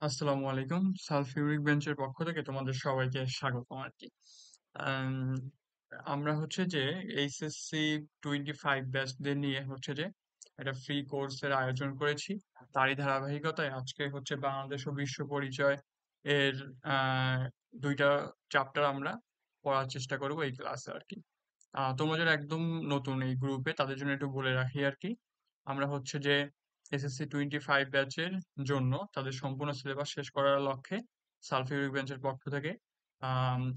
আসসালামু আলাইকুম। সালফিউরিক বেঞ্চের পক্ষ থেকে তোমাদের সবাইকে স্বাগতম আরকি। আম আমরা হচ্ছে যে এইচএসসি 25 ব্যাচদের নিয়ে হচ্ছে যে একটা ফ্রি কোর্সের আয়োজন করেছি। তারই ধারাবাহিকতায় আজকে হচ্ছে বাংলাদেশ ও বিশ্ব পরিচয় এর আ ২ টা চ্যাপ্টার আমরা পড়ার চেষ্টা করব এই ক্লাসে আরকি। তোমরা যারা একদম নতুন এই গ্রুপে তাদের জন্য একটু বলে রাখি আরকি। আমরা হচ্ছে যে এসএসসি 25 ব্যাচের জন্য তাদের সম্পূর্ণ সিলেবাস শেষ করার লক্ষ্যে সালফিউরিক বেঞ্চের পক্ষ থেকে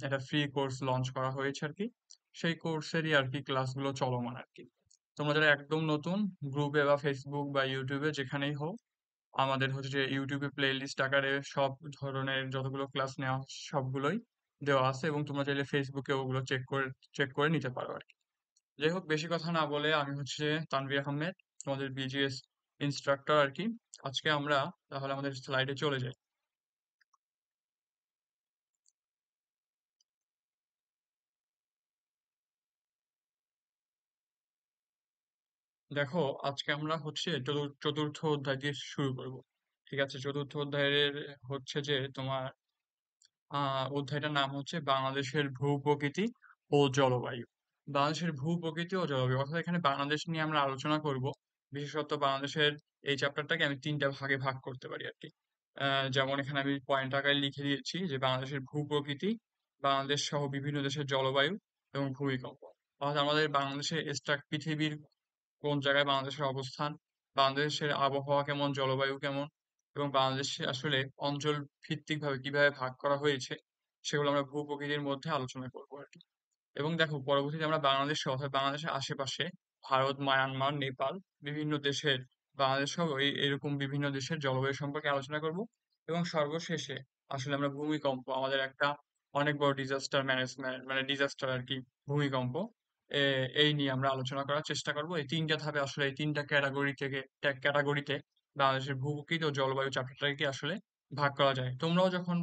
একটা ফ্রি কোর্স লঞ্চ করা হয়েছে আরকি। সেই কোর্সেরই আরকি ক্লাসগুলো চলমান আরকি। তোমরা যারা একদম নতুন গ্রুপে বা ফেসবুক বা ইউটিউবে যেখানেই হোক আমাদের হচ্ছে যে ইউটিউবে প্লেলিস্ট আকারে সব ধরনের যতগুলো ক্লাস নেওয়া হয় সবগুলোই দেওয়া আছে এবং তোমরা চাইলে ফেসবুকে ওগুলো চেক করে নিতে পারো আরকি। যাই হোক বেশি কথা না বলে আমি হচ্ছে তানভীর আহমেদ তোমাদের বিজিএস ইনস্ট্রাক্টর আর কি। আজকে আমরা তাহলে আমাদের স্লাইডে চলে যাই। দেখো আজকে আমরা হচ্ছে চতুর্থ অধ্যায় দিয়ে শুরু করব। ঠিক আছে, চতুর্থ অধ্যায়ের হচ্ছে যে তোমার অধ্যায়টার নাম হচ্ছে বাংলাদেশের ভূ-প্রকৃতি ও জলবায়ু। বাংলাদেশের ভূ-প্রকৃতি ও জলবায়ু অর্থাৎ এখানে বাংলাদেশ নিয়ে আমরা আলোচনা করব। বিশেষত বাংলাদেশের এই চ্যাপ্টারটাকে আমি ৩ টা ভাগে ভাগ করতে পারি আরকি। যেমন এখানে আমি পয়েন্ট আকারে লিখে দিয়েছি যে বাংলাদেশের ভূ-প্রকৃতি, বাংলাদেশ সহ বিভিন্ন দেশের জলবায়ু এবং ভূমিকম্প। অর্থাৎ আমাদের বাংলাদেশের পৃথিবীর কোন জায়গায় বাংলাদেশের অবস্থান, বাংলাদেশের আবহাওয়া কেমন, জলবায়ু কেমন এবং বাংলাদেশে আসলে অঞ্চল ভিত্তিকভাবে কিভাবে ভাগ করা হয়েছে সেগুলো আমরা ভূ-প্রকৃতির মধ্যে আলোচনা করব আরকি। এবং দেখো পরবর্তীতে আমরা বাংলাদেশে অর্থাৎ বাংলাদেশের আশেপাশে ভারত, মায়ানমার, নেপাল বিভিন্ন দেশের বাংলাদেশ সহ এরকম বিভিন্ন দেশের জলবায়ু সম্পর্কে আলোচনা করব এবং সর্বশেষে আসলে আমরা ভূমিকম্প আমাদের একটা অনেক বড় ডিজাস্টার ম্যানেজমেন্ট মানে ডিজাস্টার আর কি ভূমিকম্প এই নিয়ে আমরা আলোচনা করার চেষ্টা করব। এই ৩ টা ধাপে আসলে এই ৩ টা ক্যাটাগরিতে বাংলাদেশের ভূপ্রকৃতি ও জলবায়ু চ্যাপ্টারটাকে আসলে ভাগ করা যায়। তোমরাও যখন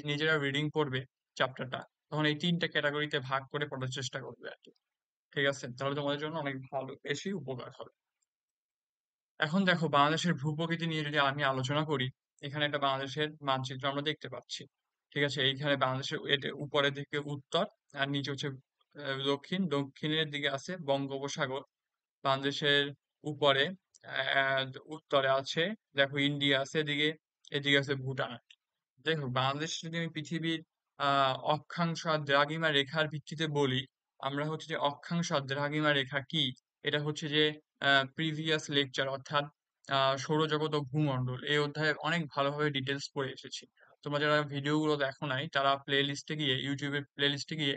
নিজেরা রিডিং পড়বে চ্যাপ্টারটা তখন এই ৩ টা ক্যাটাগরিতে ভাগ করে পড়ার চেষ্টা করবে আরকি। ঠিক আছে? তাহলে তোমাদের জন্য অনেক ভালো বেশি উপকার হবে। এখন দেখো বাংলাদেশের ভূপ্রকৃতি নিয়ে যদি আমি আলোচনা করি, এখানে একটা বাংলাদেশের মানচিত্র আমরা দেখতে পাচ্ছি। ঠিক আছে? এইখানে বাংলাদেশের উপরের দিকে উত্তর আর নিচে হচ্ছে দক্ষিণ। দক্ষিণের দিকে আছে বঙ্গোপসাগর। বাংলাদেশের উপরে উত্তরে আছে দেখো ইন্ডিয়া আছে এদিকে, এদিকে আছে ভুটান। দেখো বাংলাদেশ যদি আমি পৃথিবীর অক্ষাংশ আর দ্রাঘিমা রেখার ভিত্তিতে বলি, আমরা হচ্ছে যে অক্ষাংশ আর দ্রাঘিমা রেখা কি এটা হচ্ছে যে প্রিভিয়াস লেকচার অর্থাৎ সৌরজগৎ ও ভূমণ্ডল এই অধ্যায়ে অনেক ভালোভাবে ডিটেলস পড়ে এসেছি। তোমরা যারা ভিডিওগুলো দেখো নাই তারা প্লে লিস্টে গিয়ে ইউটিউবের প্লে লিস্টে গিয়ে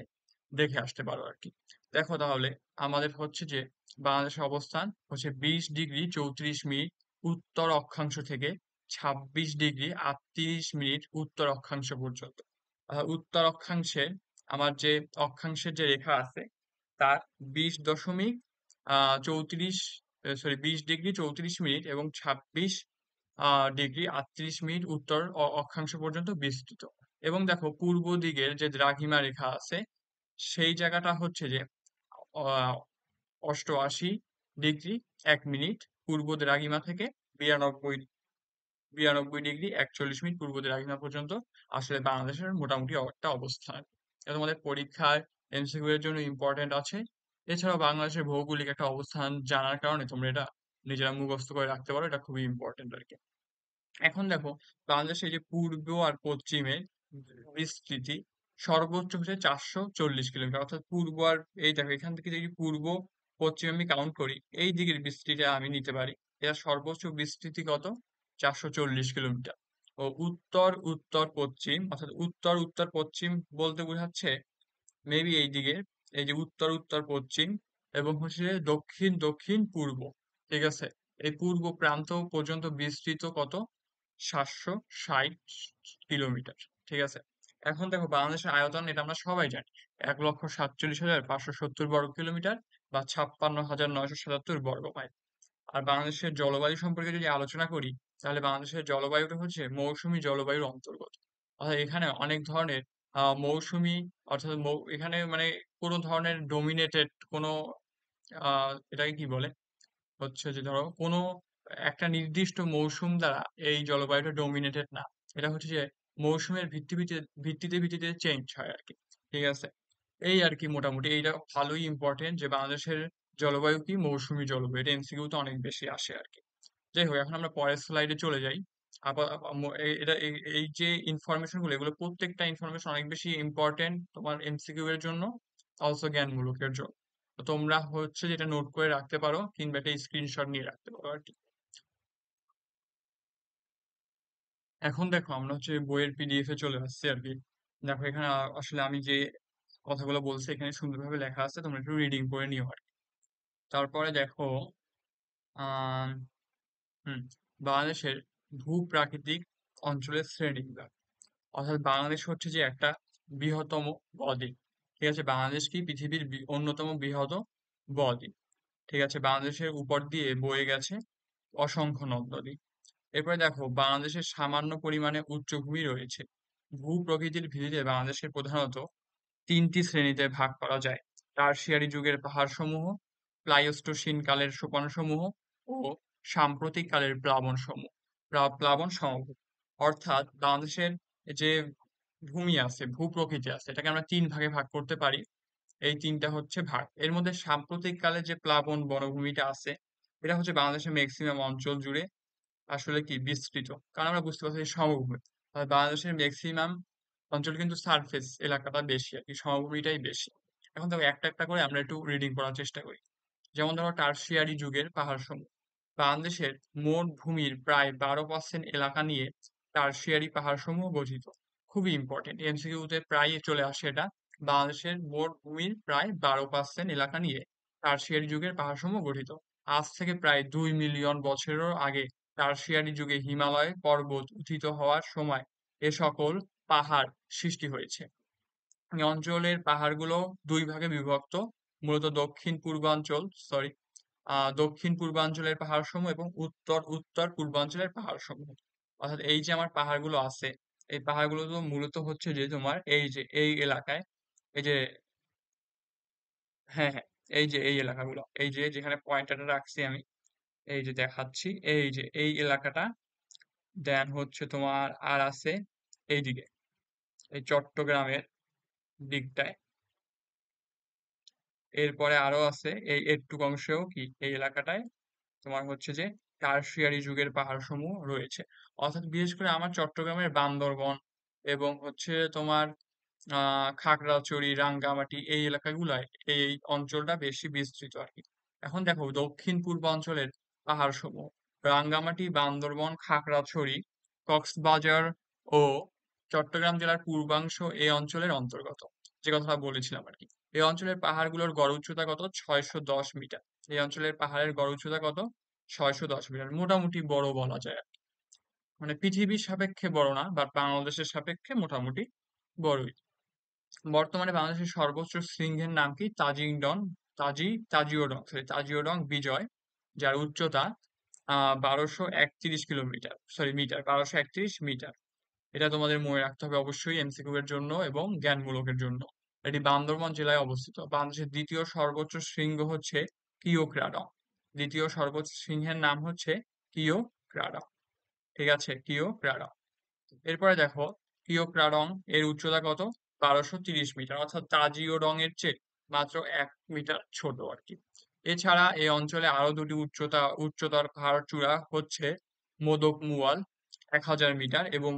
দেখে আসতে পারো আর কি। দেখো তাহলে আমাদের হচ্ছে যে বাংলাদেশের অবস্থান হচ্ছে 20°34' উত্তর অক্ষাংশ থেকে 26°38' উত্তর অক্ষাংশ পর্যন্ত। উত্তর অক্ষাংশে আমার যে অক্ষাংশের যে রেখা আছে তার 20.34 এবং 26°38' উত্তর অক্ষাংশ পর্যন্ত বিস্তৃত। এবং দেখো পূর্ব দিকের যে দ্রাঘিমা রেখা আছে সেই জায়গাটা হচ্ছে যে আহ 88°1' পূর্ব দ্রাঘিমা থেকে 92°41' পূর্ব দ্রাঘিমা পর্যন্ত আসলে বাংলাদেশের মোটামুটি একটা অবস্থান। এটা তোমাদের পরীক্ষায় এমসিকিউ এর জন্য ইম্পর্টেন্ট আছে। এছাড়াও বাংলাদেশের ভৌগোলিক একটা অবস্থান জানার কারণে তোমরা এটা নিজেরা মুখস্থ করে রাখতে পারো, এটা খুবই ইম্পর্টেন্ট আর কি। এখন দেখো বাংলাদেশের এই যে পূর্ব আর পশ্চিমে বিস্তৃতি সর্বোচ্চ হচ্ছে 440 কিলোমিটার অর্থাৎ পূর্ব আর এই দেখো এখান থেকে যদি পূর্ব পশ্চিম আমি কাউন্ট করি এই দিকের বিস্তৃতি আমি নিতে পারি। এর সর্বোচ্চ বিস্তৃতি কত? 440 কিলোমিটার। ও উত্তর উত্তর পশ্চিম অর্থাৎ উত্তর উত্তর পশ্চিম বলতে বোঝাচ্ছে মেবি এই দিকে এই যে উত্তর উত্তর পশ্চিম এবং হচ্ছে দক্ষিণ দক্ষিণ পূর্ব। ঠিক আছে, এই পূর্ব প্রান্ত পর্যন্ত বিস্তৃত কত? 760 কিলোমিটার। ঠিক আছে, এখন দেখো বাংলাদেশের আয়তন এটা আমরা সবাই জানি 1,47,570 বর্গ কিলোমিটার বা 56,977 বর্গ মাইল। আর বাংলাদেশের জলবায়ু সম্পর্কে যদি আলোচনা করি তাহলে বাংলাদেশের জলবায়ুটা হচ্ছে মৌসুমী জলবায়ুর অন্তর্গত। অর্থাৎ এখানে অনেক ধরনের মৌসুমী অর্থাৎ এখানে মানে কোনো ধরনের ডোমিনেটেড কোনো এটাকে কি বলে হচ্ছে যে ধরো কোনো একটা নির্দিষ্ট মৌসুম দ্বারা এই জলবায়ুটা ডোমিনেটেড না। এটা হচ্ছে যে মৌসুমের ভিত্তিতে চেঞ্জ হয় আর কি। ঠিক আছে, এই আর কি মোটামুটি এইটা ভালোই ইম্পর্টেন্ট যে বাংলাদেশের জলবায়ু কি মৌসুমী জলবায়ু, এটা এমসিকিউ তো অনেক বেশি আসে আর কি। যাই হোক, এখন আমরা পরের স্লাইডে চলে যাই। এটা এই যে ইনফরমেশন গুলো, এগুলো প্রত্যেকটা ইনফরমেশন অনেক বেশি ইম্পর্টেন্ট তোমার এমসিকিউ এর জন্য, অলসো জ্ঞানমূলকের জন্য। তো তোমরা হচ্ছে যেটা নোট করে রাখতে পারো কিংবা একটা স্ক্রিনশট নিয়ে রাখতে পারো আর কি। এখন দেখো আমরা হচ্ছে বইয়ের পিডিএফ এ চলে আসছি আর কি। দেখো এখানে আসলে আমি যে কথাগুলো বলছি এখানে সুন্দরভাবে লেখা আছে, তোমরা একটু রিডিং করে নিও আর কি। তারপরে দেখো আহ হুম বাংলাদেশের ভূপ্রাকৃতিক অঞ্চলের শ্রেণীবিভাগ, অর্থাৎ বাংলাদেশ হচ্ছে যে একটা বৃহত্তম বদ্বীপ। ঠিক আছে, বাংলাদেশ কি পৃথিবীর অন্যতম বৃহৎ বদ্বীপ। ঠিক আছে, বাংলাদেশের উপর দিয়ে বয়ে গেছে অসংখ্য নদ নদী। এরপরে দেখো বাংলাদেশের সামান্য পরিমাণে উচ্চভূমি রয়েছে। ভূ প্রকৃতির ভিত্তিতে বাংলাদেশের প্রধানত তিনটি শ্রেণীতে ভাগ করা যায়: টারশিয়ারি যুগের পাহাড়সমূহ, প্লাইস্টোসিন কালের সোপানসমূহ ও সাম্প্রতিক কালের প্লাবন সমভূমি। অর্থাৎ বাংলাদেশের যে ভূমি আছে, ভূপ্রকৃতি আছে, এটাকে আমরা তিন ভাগে ভাগ করতে পারি। এই তিনটা হচ্ছে ভাগ। এর মধ্যে সাম্প্রতিক কালে যে প্লাবন বনভূমিটা আছে, এটা হচ্ছে বাংলাদেশের ম্যাক্সিমাম অঞ্চল জুড়ে আসলে কি বিস্তৃত। কারণ আমরা বুঝতে পারছি সমভূমি, আর বাংলাদেশের ম্যাক্সিমাম অঞ্চল কিন্তু সারফেস এলাকাটা বেশি আর কি, সমভূমিটাই বেশি। এখন দেখো একটা একটা করে আমরা একটু রিডিং করার চেষ্টা করি। যেমন ধরো টারশিয়ারি যুগের পাহাড়সমূহ, বাংলাদেশের মোট ভূমির প্রায় 12% এলাকা নিয়ে টারশিয়ারি পাহাড়সমূহ গঠিত। খুবই ইম্পর্টেন্ট, এমসিকিউতে প্রায় চলে আসে এটা। বাংলাদেশের মোট ভূমির প্রায় 12% এলাকা নিয়ে টারশিয়ারি যুগের পাহাড়সমূহ গঠিত। আজ থেকে প্রায় 2 মিলিয়ন বছরেরও আগে টারশিয়ারি যুগে হিমালয় পর্বত উত্থিত হওয়ার সময় এ সকল পাহাড় সৃষ্টি হয়েছে। এই অঞ্চলের পাহাড়গুলো দুই ভাগে বিভক্ত, মূলত দক্ষিণ পূর্বাঞ্চলের পাহাড়সমূহ এবং উত্তর উত্তর পূর্বাঞ্চলের পাহাড়সমূহ। অর্থাৎ এই যে আমার পাহাড়গুলো আছে, এই পাহাড়গুলো তো মূলত হচ্ছে যে তোমার এই যে এই এলাকায়, এই যে হ্যাঁ হ্যাঁ, এই যে এই এলাকাগুলো, এই যে যেখানে পয়েন্টারটা রাখছি আমি, এই যে দেখাচ্ছি, এই যে এই এলাকাটা, দেন হচ্ছে তোমার আর আছে এইদিকে, এই চট্টগ্রামের দিকটায়। এরপরে আরো আছে এই একটু অংশেও কি এই এলাকাটায় তোমার হচ্ছে যে টারশিয়ারি যুগের পাহাড়সমূহ রয়েছে। অর্থাৎ বিশেষ করে আমার চট্টগ্রামের বান্দরবন এবং হচ্ছে তোমার খাগড়াছড়ি, রাঙ্গামাটি এই এলাকাগুলায় এই অঞ্চলটা বেশি বিস্তৃত আর কি। এখন দেখো দক্ষিণ পূর্বাঞ্চলের পাহাড়সমূহ রাঙ্গামাটি, বান্দরবন, খাগড়াছড়ি, কক্সবাজার ও চট্টগ্রাম জেলার পূর্বাংশ এই অঞ্চলের অন্তর্গত। যে কথাটা বলেছিলাম আর কি। এই অঞ্চলের পাহাড়গুলোর গড় উচ্চতা কত? 610 মিটার। এই অঞ্চলের পাহাড়ের গড় উচ্চতা কত? 610 মিটার। মোটামুটি বড় বলা যায় আর কি। মানে পৃথিবীর সাপেক্ষে বড় না, বাট বাংলাদেশের সাপেক্ষে মোটামুটি বড়ই। বর্তমানে বাংলাদেশের সর্বোচ্চ শৃঙ্গের নাম কি? তাজিওডং বিজয়, যার উচ্চতা 1231 কিলোমিটার, সরি মিটার, 1231 মিটার। এটা তোমাদের মনে রাখতে হবে অবশ্যই এমসিকিউ এর জন্য এবং জ্ঞানমূলকের জন্য। এটি বান্দরবান জেলায় অবস্থিত। বাংলাদেশের দ্বিতীয় সর্বোচ্চ শৃঙ্গ হচ্ছে কিওক্রাডং। দ্বিতীয় সর্বোচ্চ শৃঙ্গের নাম হচ্ছে কিওক্রাডং। ঠিক আছে, কিওক্রাডং। এরপরে দেখো কিওক্রাডং এর উচ্চতা কত? 1230 মিটার, অর্থাৎ তাজিওডং এর চেয়ে মাত্র 1 মিটার ছোট আর কি। এছাড়া এই অঞ্চলে আরো দুটি উচ্চতর পাহাড় চূড়া হচ্ছে মোদক মুয়াল 1000 মিটার এবং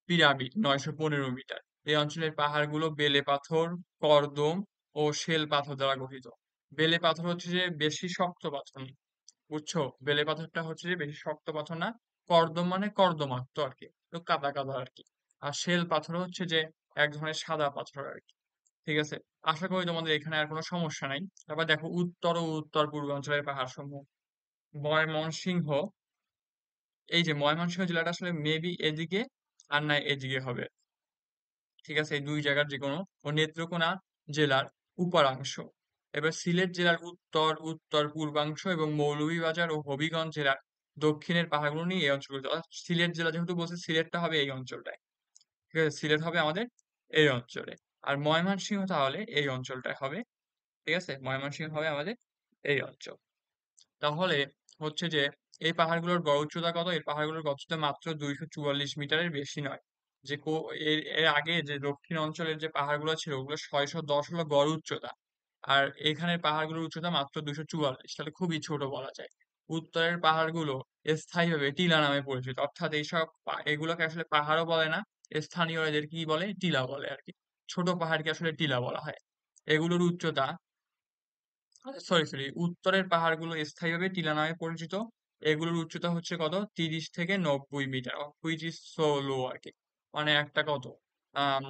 পিরামিড 915 মিটার। এই অঞ্চলের পাহাড়গুলো বেলে পাথর, কর্দম ও শেল পাথর দ্বারা গঠিত। বেলে পাথর হচ্ছে যে বেশি শক্ত পাথর না, বুঝছো? বেলে পাথরটা হচ্ছে যে বেশি শক্ত পাথর না। কর্দম মানে কর্দমাক্ত আর কি, তো কাদা কাদা আর কি। আর শেল পাথর হচ্ছে যে এক ধরনের সাদা পাথর আর কি। ঠিক আছে, আশা করি তোমাদের এখানে আর কোনো সমস্যা নাই। তারপর দেখো উত্তর ও উত্তর পূর্বাঞ্চলের পাহাড় সমূহ। ময়মনসিংহ, এই যে ময়মনসিংহ জেলাটা আসলে মেবি এদিকে আর না এদিকে হবে। ঠিক আছে, এই দুই জায়গার যে কোনো। ও নেত্রকোনা জেলার উপরাংশ। এবার সিলেট জেলার উত্তর উত্তর পূর্বাংশ এবং মৌলভীবাজার ও হবিগঞ্জ জেলার দক্ষিণের পাহাড়গুলো নিয়ে এই অঞ্চলগুলো। অর্থাৎ সিলেট জেলা যেহেতু বলছে, সিলেটটা হবে এই অঞ্চলটায়। ঠিক আছে, সিলেট হবে আমাদের এই অঞ্চলে। আর ময়মনসিংহ তাহলে এই অঞ্চলটায় হবে। ঠিক আছে, ময়মনসিংহ হবে আমাদের এই অঞ্চল। তাহলে হচ্ছে যে এই পাহাড়গুলোর গড় উচ্চতা কত? এই পাহাড়গুলোর গড় উচ্চতা মাত্র 244 মিটারের বেশি নয়। যে এর এর আগে যে দক্ষিণ অঞ্চলের যে পাহাড়গুলো ছিল ওগুলো 610 হলো গড় উচ্চতা। আর এখানের পাহাড়গুলোর উচ্চতা মাত্র 244, তাহলে খুবই ছোট বলা যায়। উত্তরের পাহাড়গুলো স্থায়ীভাবে টিলা নামে পরিচিত, অর্থাৎ এইসব এগুলোকে আসলে পাহাড়ও বলে না, স্থানীয়রা এদের কি বলে, টিলা বলে আর কি। ছোট পাহাড়কে আসলে টিলা বলা হয়। এগুলোর উচ্চতা, সরি, উত্তরের পাহাড়গুলো স্থায়ীভাবে টিলা নামে পরিচিত। এগুলোর উচ্চতা হচ্ছে কত, 30 থেকে 90 metre, which is so low আর কি। মানে একটা কত, আম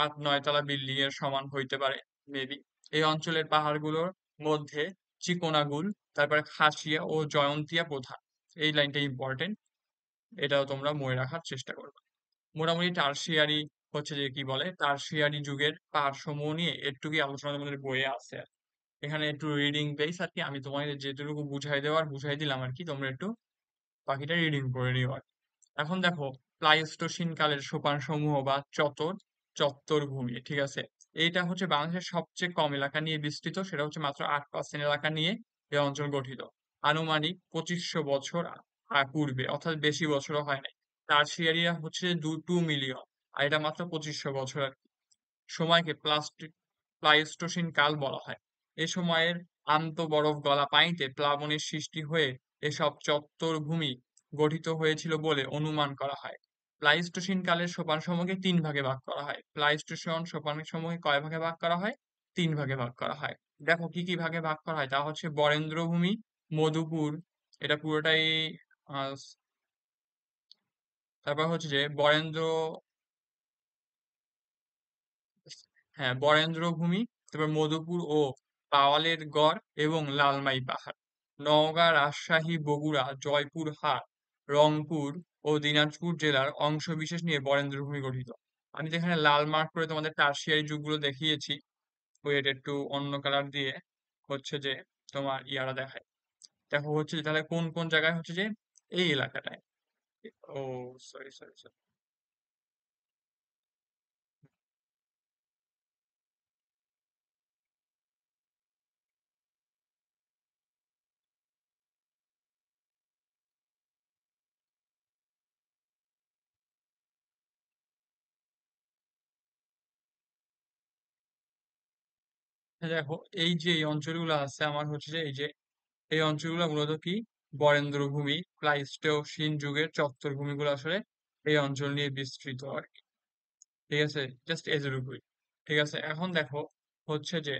8-9 তলা বিল্ডিং এর সমান হইতে পারে মেবি। এই অঞ্চলের পাহাড়গুলোর মধ্যে চিকোনাগুল, তারপরে খাসিয়া ও জয়ন্তিয়া প্রধান। এই লাইনটা ইম্পর্টেন্ট, এটাও তোমরা মনে রাখার চেষ্টা করবে। মোটামুটি টারশিয়ারি হচ্ছে যে কি বলে, টারশিয়ারি যুগের পাহাড়সমূহ নিয়ে একটুকুই আলোচনা তোমাদের বইয়ে আছে। এখানে একটু রিডিং বেস আর কি, আমি তোমাদের যেটুকু বুঝাই দেওয়ার বুঝাই দিলাম আর কি, তোমরা একটু বাকিটা রিডিং করে নিও আর কি। এখন দেখো, প্লাইস্টোসিন কালের সোপান সমূহ বা চত্বর ভূমি, ঠিক আছে, এইটা হচ্ছে বাংলাদেশের সবচেয়ে কম এলাকা নিয়ে বিস্তৃত, সেটা হচ্ছে মাত্র 8% এলাকা নিয়ে এই অঞ্চল গঠিত। আনুমানিক 2500 বছর পূর্বে, অর্থাৎ বেশি বছরও হয় নাই। টারশিয়ারিয়া হচ্ছে 2 মিলিয়ন, আর এটা মাত্র 2500 বছর আর কি। সময়কে প্লাইস্টোসিন কাল বলা হয়। এ সময়ের আন্তঃবরফ গলা পানিতে প্লাবনের সৃষ্টি হয়ে এসব চত্বর ভূমি গঠিত হয়েছিল বলে অনুমান করা হয়। প্লাইস্টোসিন কালের সোপানসমূহকে 3 ভাগে ভাগ করা হয়। প্লাইস্টোসিন সোপানসমূহকে কয় ভাগে ভাগ করা হয়? 3 ভাগে ভাগ করা হয়। দেখো কি কি ভাগে ভাগ করা হয়, তা হচ্ছে বরেন্দ্র ভূমি, মধুপুর, এটা পুরোটাই আহ, তারপর হচ্ছে যে বরেন্দ্র, হ্যাঁ বরেন্দ্র ভূমি, তারপর মধুপুর ও পাওয়ালের গড় এবং লালমাই পাহাড়। নওগাঁ, রাজশাহী, বগুড়া, জয়পুরহাট, রংপুর ও দিনাজপুর জেলার অংশবিশেষ নিয়ে বরেন্দ্র ভূমি গঠিত। আমি তো এখানে লাল মার্ক করে তোমাদের টারশিয়ারি যুগগুলো দেখিয়েছি, ওয়েট একটু অন্য কালার দিয়ে হচ্ছে যে তোমার ইয়ারা দেখায়। দেখো হচ্ছে যে তাহলে কোন কোন জায়গায় হচ্ছে যে এই এলাকাটায়, ও সরি, দেখো এই যে এই অঞ্চলগুলো আছে আমার হচ্ছে যে এই অঞ্চলগুলো মূলত কি, বরেন্দ্র ভূমি, প্লাইস্টোসিন যুগের চত্বর ভূমিগুলো আসলে এই অঞ্চল নিয়ে বিস্তৃত আর কি। ঠিক আছে, জাস্ট এতটুকুই। ঠিক আছে, এখন দেখো হচ্ছে যে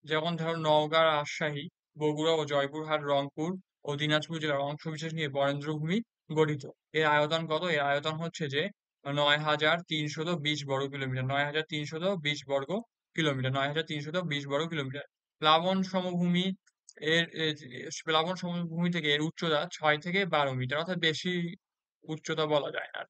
যেমন ধরো নওগাঁ, রাজশাহী, বগুড়া ও জয়পুরহাট, রংপুর ও দিনাজপুর জেলার অংশবিশেষ নিয়ে বরেন্দ্র ভূমি গঠিত। এর আয়তন কত? এর আয়তন হচ্ছে যে 9,320 বর্গ কিলোমিটার, 9,320 বর্গ কিলোমিটার, 9,320 বর্গ কিলোমিটার। প্লাবন সমভূমি, প্লাবন সমভূমি থেকে এর উচ্চতা 6 থেকে 12 মিটার, অর্থাৎ বেশি উচ্চতা বলা যায় না,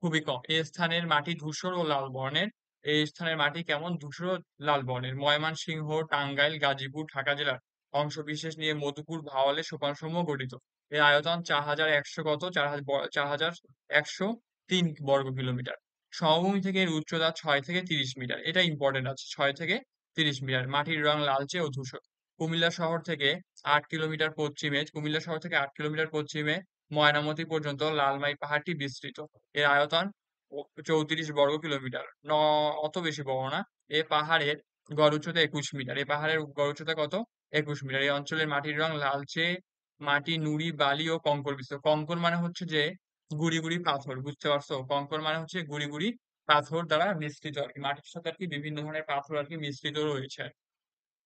খুবই কম। এই স্থানের মাটি ধূসর ও লাল বর্ণের। এই স্থানের মাটি কেমন? ধূসর ও লাল বর্ণের। ময়মনসিংহ, টাঙ্গাইল, গাজীপুর, ঢাকা জেলার অংশ বিশেষ নিয়ে মধুপুর, ভাওয়ালে সোপানসমূহ গঠিত। এর আয়তন 4,100 কত, 4,103 বর্গ কিলোমিটার। সমভূমি থেকে এর উচ্চতা 6 থেকে 30 মিটার, এটা ইম্পর্টেন্ট আছে, 6 থেকে 30 মিটার। মাটির রং লালচে ও ধূসর। কুমিল্লা শহর থেকে 8 কিলোমিটার পশ্চিমে ময়নামতি পর্যন্ত লালমাই পাহাড়টি বিস্তৃত। এর আয়তন 34 বর্গ কিলোমিটার, অত বেশি বড় না। এ পাহাড়ের গড় উচ্চতা 21 মিটার। এই পাহাড়ের গড় উচ্চতা কত? 21 মিটার। এই অঞ্চলের মাটির রং লালচে মাটি, নুড়ি, বালি ও কঙ্কর মিশ্রিত। কঙ্কর মানে হচ্ছে যে গুড়ি গুড়ি পাথর, বুঝতে পারছো? কঙ্কর মানে হচ্ছে গুড়ি গুড়ি পাথর দ্বারা মিশ্রিত আর কি, মাটির সাথে আর কি বিভিন্ন ধরনের পাথর আর কি মিশ্রিত রয়েছে।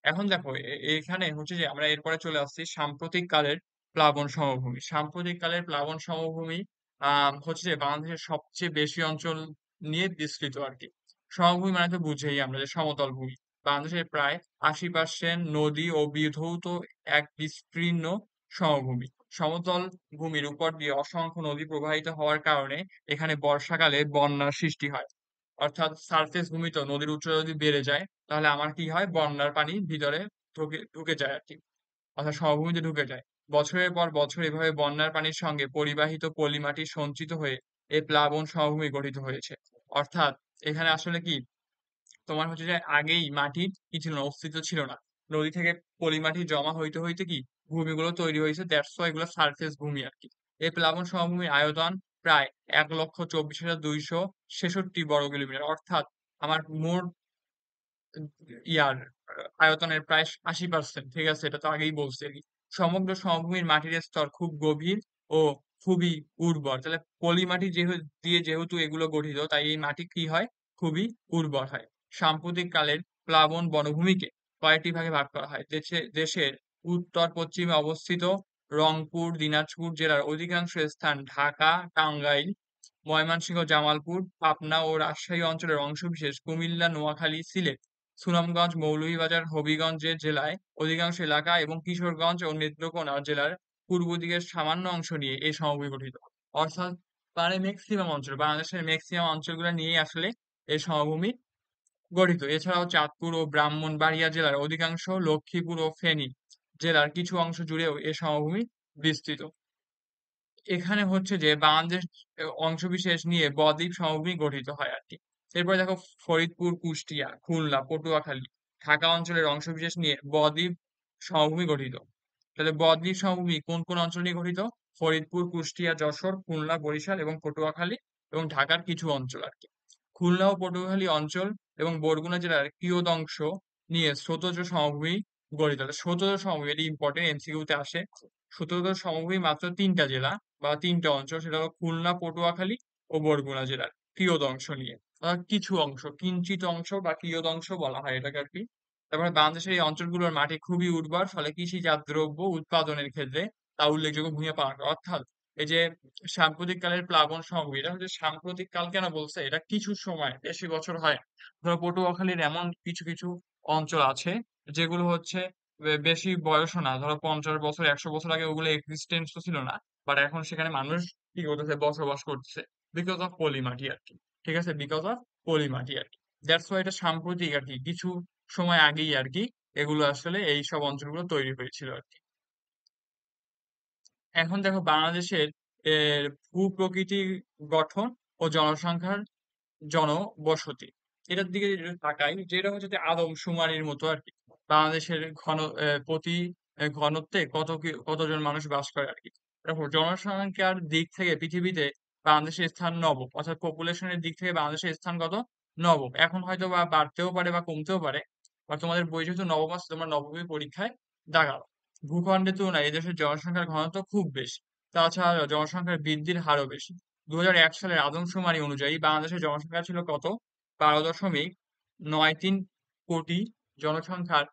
এখন দেখো এখানে হচ্ছে যে আমরা এরপরে চলে আসছি সাম্প্রতিক কালের প্লাবন সমভূমি। সাম্প্রতিক কালের প্লাবন সমভূমি হচ্ছে যে বাংলাদেশের সবচেয়ে বেশি অঞ্চল নিয়ে বিস্তৃত আর কি। সমভূমি মানে তো বুঝেই আমরা যে সমতল ভূমি। বাংলাদেশের প্রায় 80% নদী ও বিধৌত এক বিস্তীর্ণ সমভূমি। সমতল ভূমির উপর দিয়ে অসংখ্য নদী প্রবাহিত হওয়ার কারণে এখানে বর্ষাকালে বন্যার সৃষ্টি হয়। অর্থাৎ সারফেস ভূমি তো, নদীর উচ্চতা যদি বেড়ে যায় তাহলে আমার কি হয়, বন্যার পানি ভিতরে ঢুকে ঢুকে যায় আর কি, অর্থাৎ সমভূমিতে ঢুকে যায়। বছরের পর বছর এভাবে বন্যার পানির সঙ্গে পরিবাহিত পলিমাটি সঞ্চিত হয়ে এই প্লাবন সমভূমি গঠিত হয়েছে। অর্থাৎ এখানে আসলে কি, তোমার হচ্ছে যে আগেই মাটির কি ছিল না, অস্তিত্ব ছিল না। নদী থেকে পলিমাটি জমা হইতে হইতে কি ভূমিগুলো তৈরি হয়েছে, দ্যাটস ওয়াই এগুলো সারফেস ভূমি আর কি। এই প্লাবন সমভূমির আয়তন প্রায় ১,২৪,২৬৬ বর্গ কিলোমিটার, অর্থাৎ আমার মোট ইয়ার আয়তনের প্রায় ৮০%। ঠিক আছে, এটা তো আগেই বলছি আর কি। সমগ্র সমভূমির মাটির স্তর খুব গভীর ও খুবই উর্বর। তাহলে পলি মাটি দিয়ে যেহেতু এগুলো গঠিত, তাই এই মাটি কি হয়, খুবই উর্বর হয়। সাম্প্রতিক কালের প্লাবন বনভূমিকে কয়েকটি ভাগে ভাগ করা হয়। দেশের উত্তর পশ্চিমে অবস্থিত রংপুর দিনাজপুর জেলার অধিকাংশ স্থান, ঢাকা টাঙ্গাইল ময়মনসিংহ জামালপুর পাবনা ও রাজশাহী অঞ্চলের অংশবিশেষ, কুমিল্লা নোয়াখালী সিলেট সুনামগঞ্জ মৌলভীবাজার হবিগঞ্জ জেলায় অধিকাংশ এলাকা এবং কিশোরগঞ্জ ও নেত্রকোনা জেলার পূর্ব দিকের সামান্য অংশ নিয়ে এই সমভূমি গঠিত। অর্থাৎ মানে ম্যাক্সিমাম অঞ্চল, বাংলাদেশের ম্যাক্সিমাম অঞ্চলগুলো নিয়ে আসলে এই সমভূমি গঠিত। এছাড়াও চাঁদপুর ও ব্রাহ্মণবাড়িয়া জেলার অধিকাংশ, লক্ষ্মীপুর ও ফেনী জেলার কিছু অংশ জুড়েও এ সমভূমি বিস্তৃত। এখানে হচ্ছে যে বাংলাদেশ অংশবিশেষ নিয়ে বদ্বীপ সমভূমি গঠিত হয় আর কি। এরপরে দেখো, ফরিদপুর কুষ্টিয়া খুলনা পটুয়াখালী ঢাকা অঞ্চলের অংশবিশেষ নিয়ে বদ্বীপ সমভূমি গঠিত। তাহলে বদ্বীপ সমভূমি কোন কোন অঞ্চল নিয়ে গঠিত? ফরিদপুর কুষ্টিয়া যশোর খুলনা বরিশাল এবং পটুয়াখালী এবং ঢাকার কিছু অঞ্চল আর কি। খুলনা ও পটুয়াখালী অঞ্চল এবং বরগুনা জেলার কিয়দংশ নিয়ে স্রোতজ সমভূমি গঠিত। তাহলে স্রোতজ সমভূমি, এটি ইম্পর্টেন্ট, এমসিকিউতে আসে। স্রোতজ সমভূমি মাত্র তিনটা জেলা বা তিনটা অঞ্চল, সেটা হলো খুলনা পটুয়াখালী ও বরগুনা জেলার কিয়দংশ নিয়ে, কিছু অংশ, কিঞ্চিত অংশ বা কিয়দংশ বলা হয় এটাকে আর কি। তারপরে বাংলাদেশের এই অঞ্চলগুলোর মাটি খুবই উর্বর, ফলে কৃষিজাত দ্রব্য উৎপাদনের ক্ষেত্রে তা উল্লেখযোগ্য ভূমিকা পালন করে। অর্থাৎ এই যে সাম্প্রতিক কালের প্লাবন সমভূমি, এটা হচ্ছে সাম্প্রতিক কাল কেন বলছে, এটা কিছু সময় বেশি বছর হয়। ধরো পটুয়াখালীর এমন কিছু কিছু অঞ্চল আছে যেগুলো হচ্ছে বেশি বয়সও না, ধরো ৫০ বছর ১০০ বছর আগে ওগুলো এক্সিস্টেন্স তো ছিল না, বাট এখন সেখানে মানুষ কি করতেছে, বসবাস করতেছে, বিকজ অফ পলি মাটি আর কি। ঠিক আছে, বিকজ অফ পলি মাটি আর কি। দ্যাটস ওয়াই এটা সাম্প্রতিক আর কি, কিছু সময় আগেই আর কি এগুলো আসলে এই সব অঞ্চলগুলো তৈরি হয়েছিল আর কি। এখন দেখো বাংলাদেশের ভূ-প্রকৃতির গঠন ও জনসংখ্যার জনবসতি, এটার দিকে যদি তাকাই, যেটা হচ্ছে যে আদমশুমারির মতো আর কি। বাংলাদেশের প্রতি ঘনত্বে কতজন মানুষ বাস করে আর কি। দেখো জনসংখ্যার দিক থেকে পৃথিবীতে বাংলাদেশের স্থান নবম, অর্থাৎ পপুলেশনের দিক থেকে বাংলাদেশের স্থান কত, নবম। এখন হয়তো বা বাড়তেও পারে বা কমতেও পারে, বা তোমাদের বই যেহেতু নবম আছে, তোমরা নবমী পরীক্ষায় দাগাও। ভূখণ্ডের তুলনায় এদেশের জনসংখ্যার ঘনত্ব খুব বেশি, তাছাড়া জনসংখ্যার বৃদ্ধির হারও বেশি। ২০০১ সালের আদমশুমারি অনুযায়ী বাংলাদেশের জনসংখ্যা ছিল কত, ১২,৯৩ কোটি। জনসংখ্যার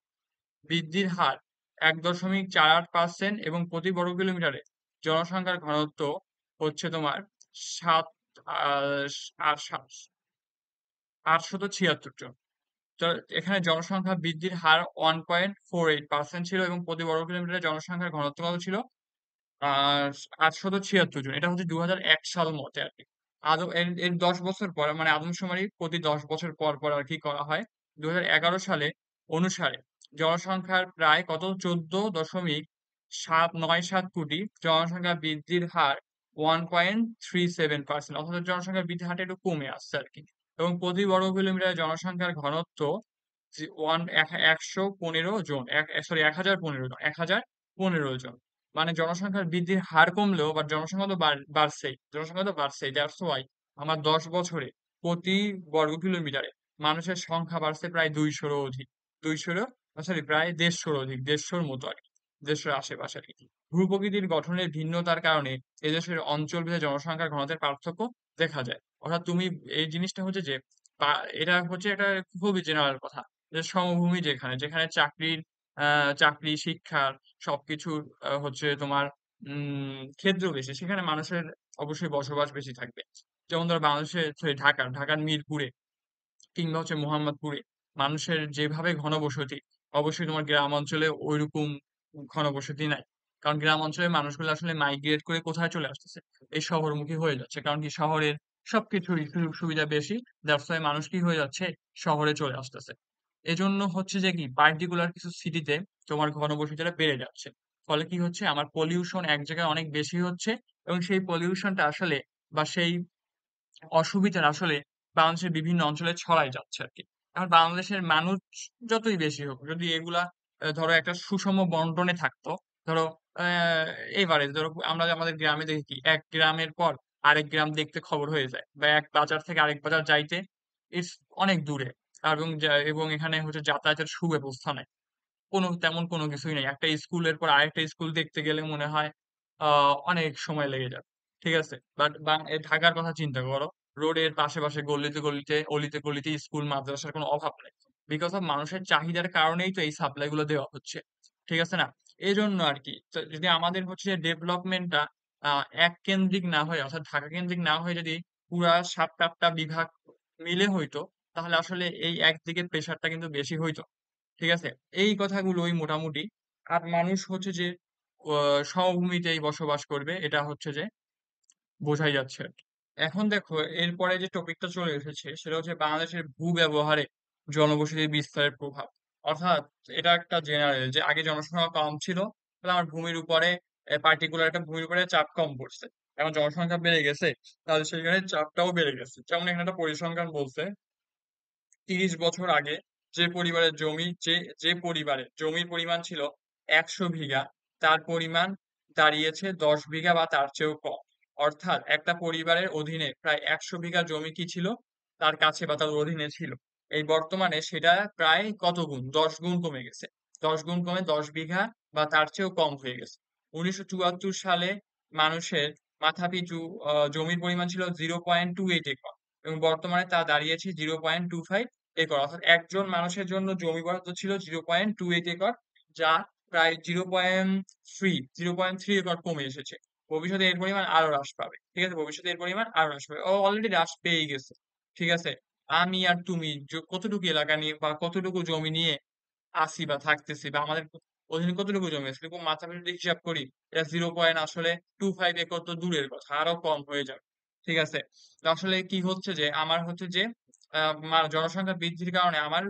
বৃদ্ধির হার ১,৪৮% এবং প্রতি বর্গ কিলোমিটারে জনসংখ্যার ঘনত্ব হচ্ছে তোমার সাত ৮৭৬ জন। তো এখানে জনসংখ্যা বৃদ্ধির হার 1.48% ছিল এবং প্রতি বর্গ কিলোমিটারে জনসংখ্যার ঘনত্ব কত ছিল, আহ ৮৭৬ জন। এটা হচ্ছে ২০০১ সাল মতে আর কি। এর ১০ বছর পর, মানে আদমশুমারি প্রতি ১০ বছর পর পর আর কি করা হয়। ২০১১ সালে অনুসারে জনসংখ্যার প্রায় কত, ১৪,৭৯৭ কোটি। জনসংখ্যা বৃদ্ধির হার 1.37%, অর্থাৎ জনসংখ্যার বৃদ্ধির হারটা একটু কমে আসছে আর কি। এবং প্রতি বর্গ কিলোমিটার জনসংখ্যার ঘনত্ব ১১৫ জন, সরি ১,০১৫ জন, ১,০১৫ জন। মানে জনসংখ্যার বৃদ্ধির হার কমলেও বাট জনসংখ্যা তো বাড়ছেই, জনসংখ্যা তো বাড়ছেই, দ্যাটস ওয়াই আমার ১০ বছরে প্রতি বর্গ কিলোমিটারে মানুষের সংখ্যা বাড়ছে প্রায় ২০০-র অধিক, ২০০-র, সরি প্রায় ১৫০-র অধিক, ১৫০-র মতো আর কি, ১৫০-র আশেপাশে আর কি। ভূপ্রকৃতির গঠনের ভিন্নতার কারণে এদেশের অঞ্চল ভেদে জনসংখ্যার ঘনত্বের পার্থক্য দেখা যায়। অর্থাৎ তুমি এই জিনিসটা হচ্ছে যে এটা হচ্ছে একটা খুবই জেনারেল কথা, যে সমভূমি যেখানে যেখানে চাকরি শিক্ষার সবকিছু হচ্ছে তোমার ক্ষেত্র বেশি, সেখানে মানুষের অবশ্যই বসবাস বেশি থাকবে। যেমন ধরো বাংলাদেশে, sorry, ঢাকার মিরপুরে কিংবা হচ্ছে মোহাম্মদপুরে মানুষের যেভাবে ঘনবসতি, অবশ্যই তোমার গ্রাম অঞ্চলে ওইরকম ঘনবসতি নাই। কারণ গ্রাম অঞ্চলের মানুষগুলো আসলে মাইগ্রেট করে কোথায় চলে আসতেছে, এই শহরমুখী হয়ে যাচ্ছে। কারণ কি, শহরের সবকিছুরই সুযোগ সুবিধা বেশি, দ্যাটস ওয়াই মানুষ কি হয়ে যাচ্ছে, শহরে চলে আসতেছে। এজন্য হচ্ছে যে কি, পার্টিকুলার কিছু সিটিতে তোমার ঘনবসতিটা বেড়ে যাচ্ছে। ফলে কি হচ্ছে, আমার পলিউশন এক জায়গায় অনেক বেশি হচ্ছে, এবং সেই পলিউশনটা আসলে বা সেই অসুবিধাটা আসলে বাংলাদেশের বিভিন্ন অঞ্চলে ছড়াই যাচ্ছে আর কি। এখন বাংলাদেশের মানুষ যতই বেশি হোক, যদি এগুলা ধরো একটা সুষম বন্টনে থাকতো। ধরো আহ এবারে ধরো আমরা আমাদের গ্রামে দেখি কি এক গ্রামের পর আরেক গ্রাম দেখতে খবর হয়ে যায়, বা এক বাজার থেকে আরেক বাজার যাইতে ইস অনেক দূরে। এবং এবং এখানে হচ্ছে যাতায়াতের সুব্যবস্থা নাই, তেমন কোনো কিছুই নেই। একটা স্কুলের পর আরেকটা স্কুল দেখতে গেলে মনে হয় অনেক সময় লেগে যাবে। ঠিক আছে, বাট ঢাকার কথা চিন্তা করো, রোডের পাশে পাশে গলিতে গলিতে অলিতে গলিতে স্কুল মাদ্রাসার কোনো অভাব নেই। বিকজ অফ মানুষের চাহিদার কারণেই তো এই সাপ্লাই গুলো দেওয়া হচ্ছে। ঠিক আছে না? এই জন্য আর কি, তো যদি আমাদের হচ্ছে ডেভেলপমেন্টটা এক কেন্দ্রিক না হয়ে, অর্থাৎ ঢাকা কেন্দ্রিক না হয়ে যদি পুরা 7-8টা বিভাগ মিলে হইতো, তাহলে আসলে এই একদিকে প্রেশারটা কিন্তু বেশি হইতো। ঠিক আছে, এই কথাগুলোই মোটামুটি। আর মানুষ হচ্ছে যে সমভূমিতেই বসবাস করবে, এটা হচ্ছে যে বোঝাই যাচ্ছে আর কি। এখন দেখো, এরপরে যে টপিকটা চলে এসেছে সেটা হচ্ছে বাংলাদেশের ভূ ব্যবহারে জনবসতির বিস্তারের প্রভাব। অর্থাৎ এটা একটা জেনারেল, যে আগে জনসংখ্যা কম ছিল, তাহলে আমার ভূমির উপরে পার্টিকুলার একটা ভূমির উপরে চাপ কম পড়ছে। এখন জনসংখ্যা বেড়ে গেছে, তাহলে সেখানে চাপটাও বেড়ে গেছে। যেমন এখানে একটা পরিসংখ্যান বলছে, 30 বছর আগে যে পরিবারে জমির পরিমাণ ছিল 100 বিঘা, তার পরিমাণ দাঁড়িয়েছে 10 বিঘা বা তার চেয়েও কম। অর্থাৎ একটা পরিবারের অধীনে প্রায় 100 বিঘা জমি কি ছিল, তার কাছে বা তার অধীনে ছিল। এই বর্তমানে সেটা প্রায় কত গুণ, 10 গুণ কমে গেছে। 10 গুণ কমে 10 বিঘা বা তার চেয়েও কম হয়ে গেছে। 1974 সালে মানুষের মাথাপিছু জমির পরিমাণ ছিল 0.28 একর, এবং বর্তমানে তা দাঁড়িয়েছে 0.25 একর। অর্থাৎ একজন মানুষের জন্য জমি বরাদ্দ ছিল 0.28 একর, যা প্রায় 0.3 একর কমে এসেছে। ভবিষ্যতে এর পরিমাণ আরো হ্রাস পাবে। ঠিক আছে, ভবিষ্যতে এর পরিমাণ আরো হ্রাস পাবে, ও অলরেডি হ্রাস পেয়ে গেছে। ঠিক আছে, আমি আর তুমি কতটুকু এলাকা নিয়ে বা কতটুকু জমি নিয়ে আসি বা থাকতেছি, বা আমাদের অধীনে কতটুকু জমি আছে, এরকম মাথা পিছু যদি হিসাব করি, এটা 0. আসলে 25 একর তো দূরের কথা, আরো কম হয়ে যাবে। ঠিক আছে, তো আসলে কি হচ্ছে যে আমার হচ্ছে যে জনসংখ্যা বৃদ্ধির কারণে আমার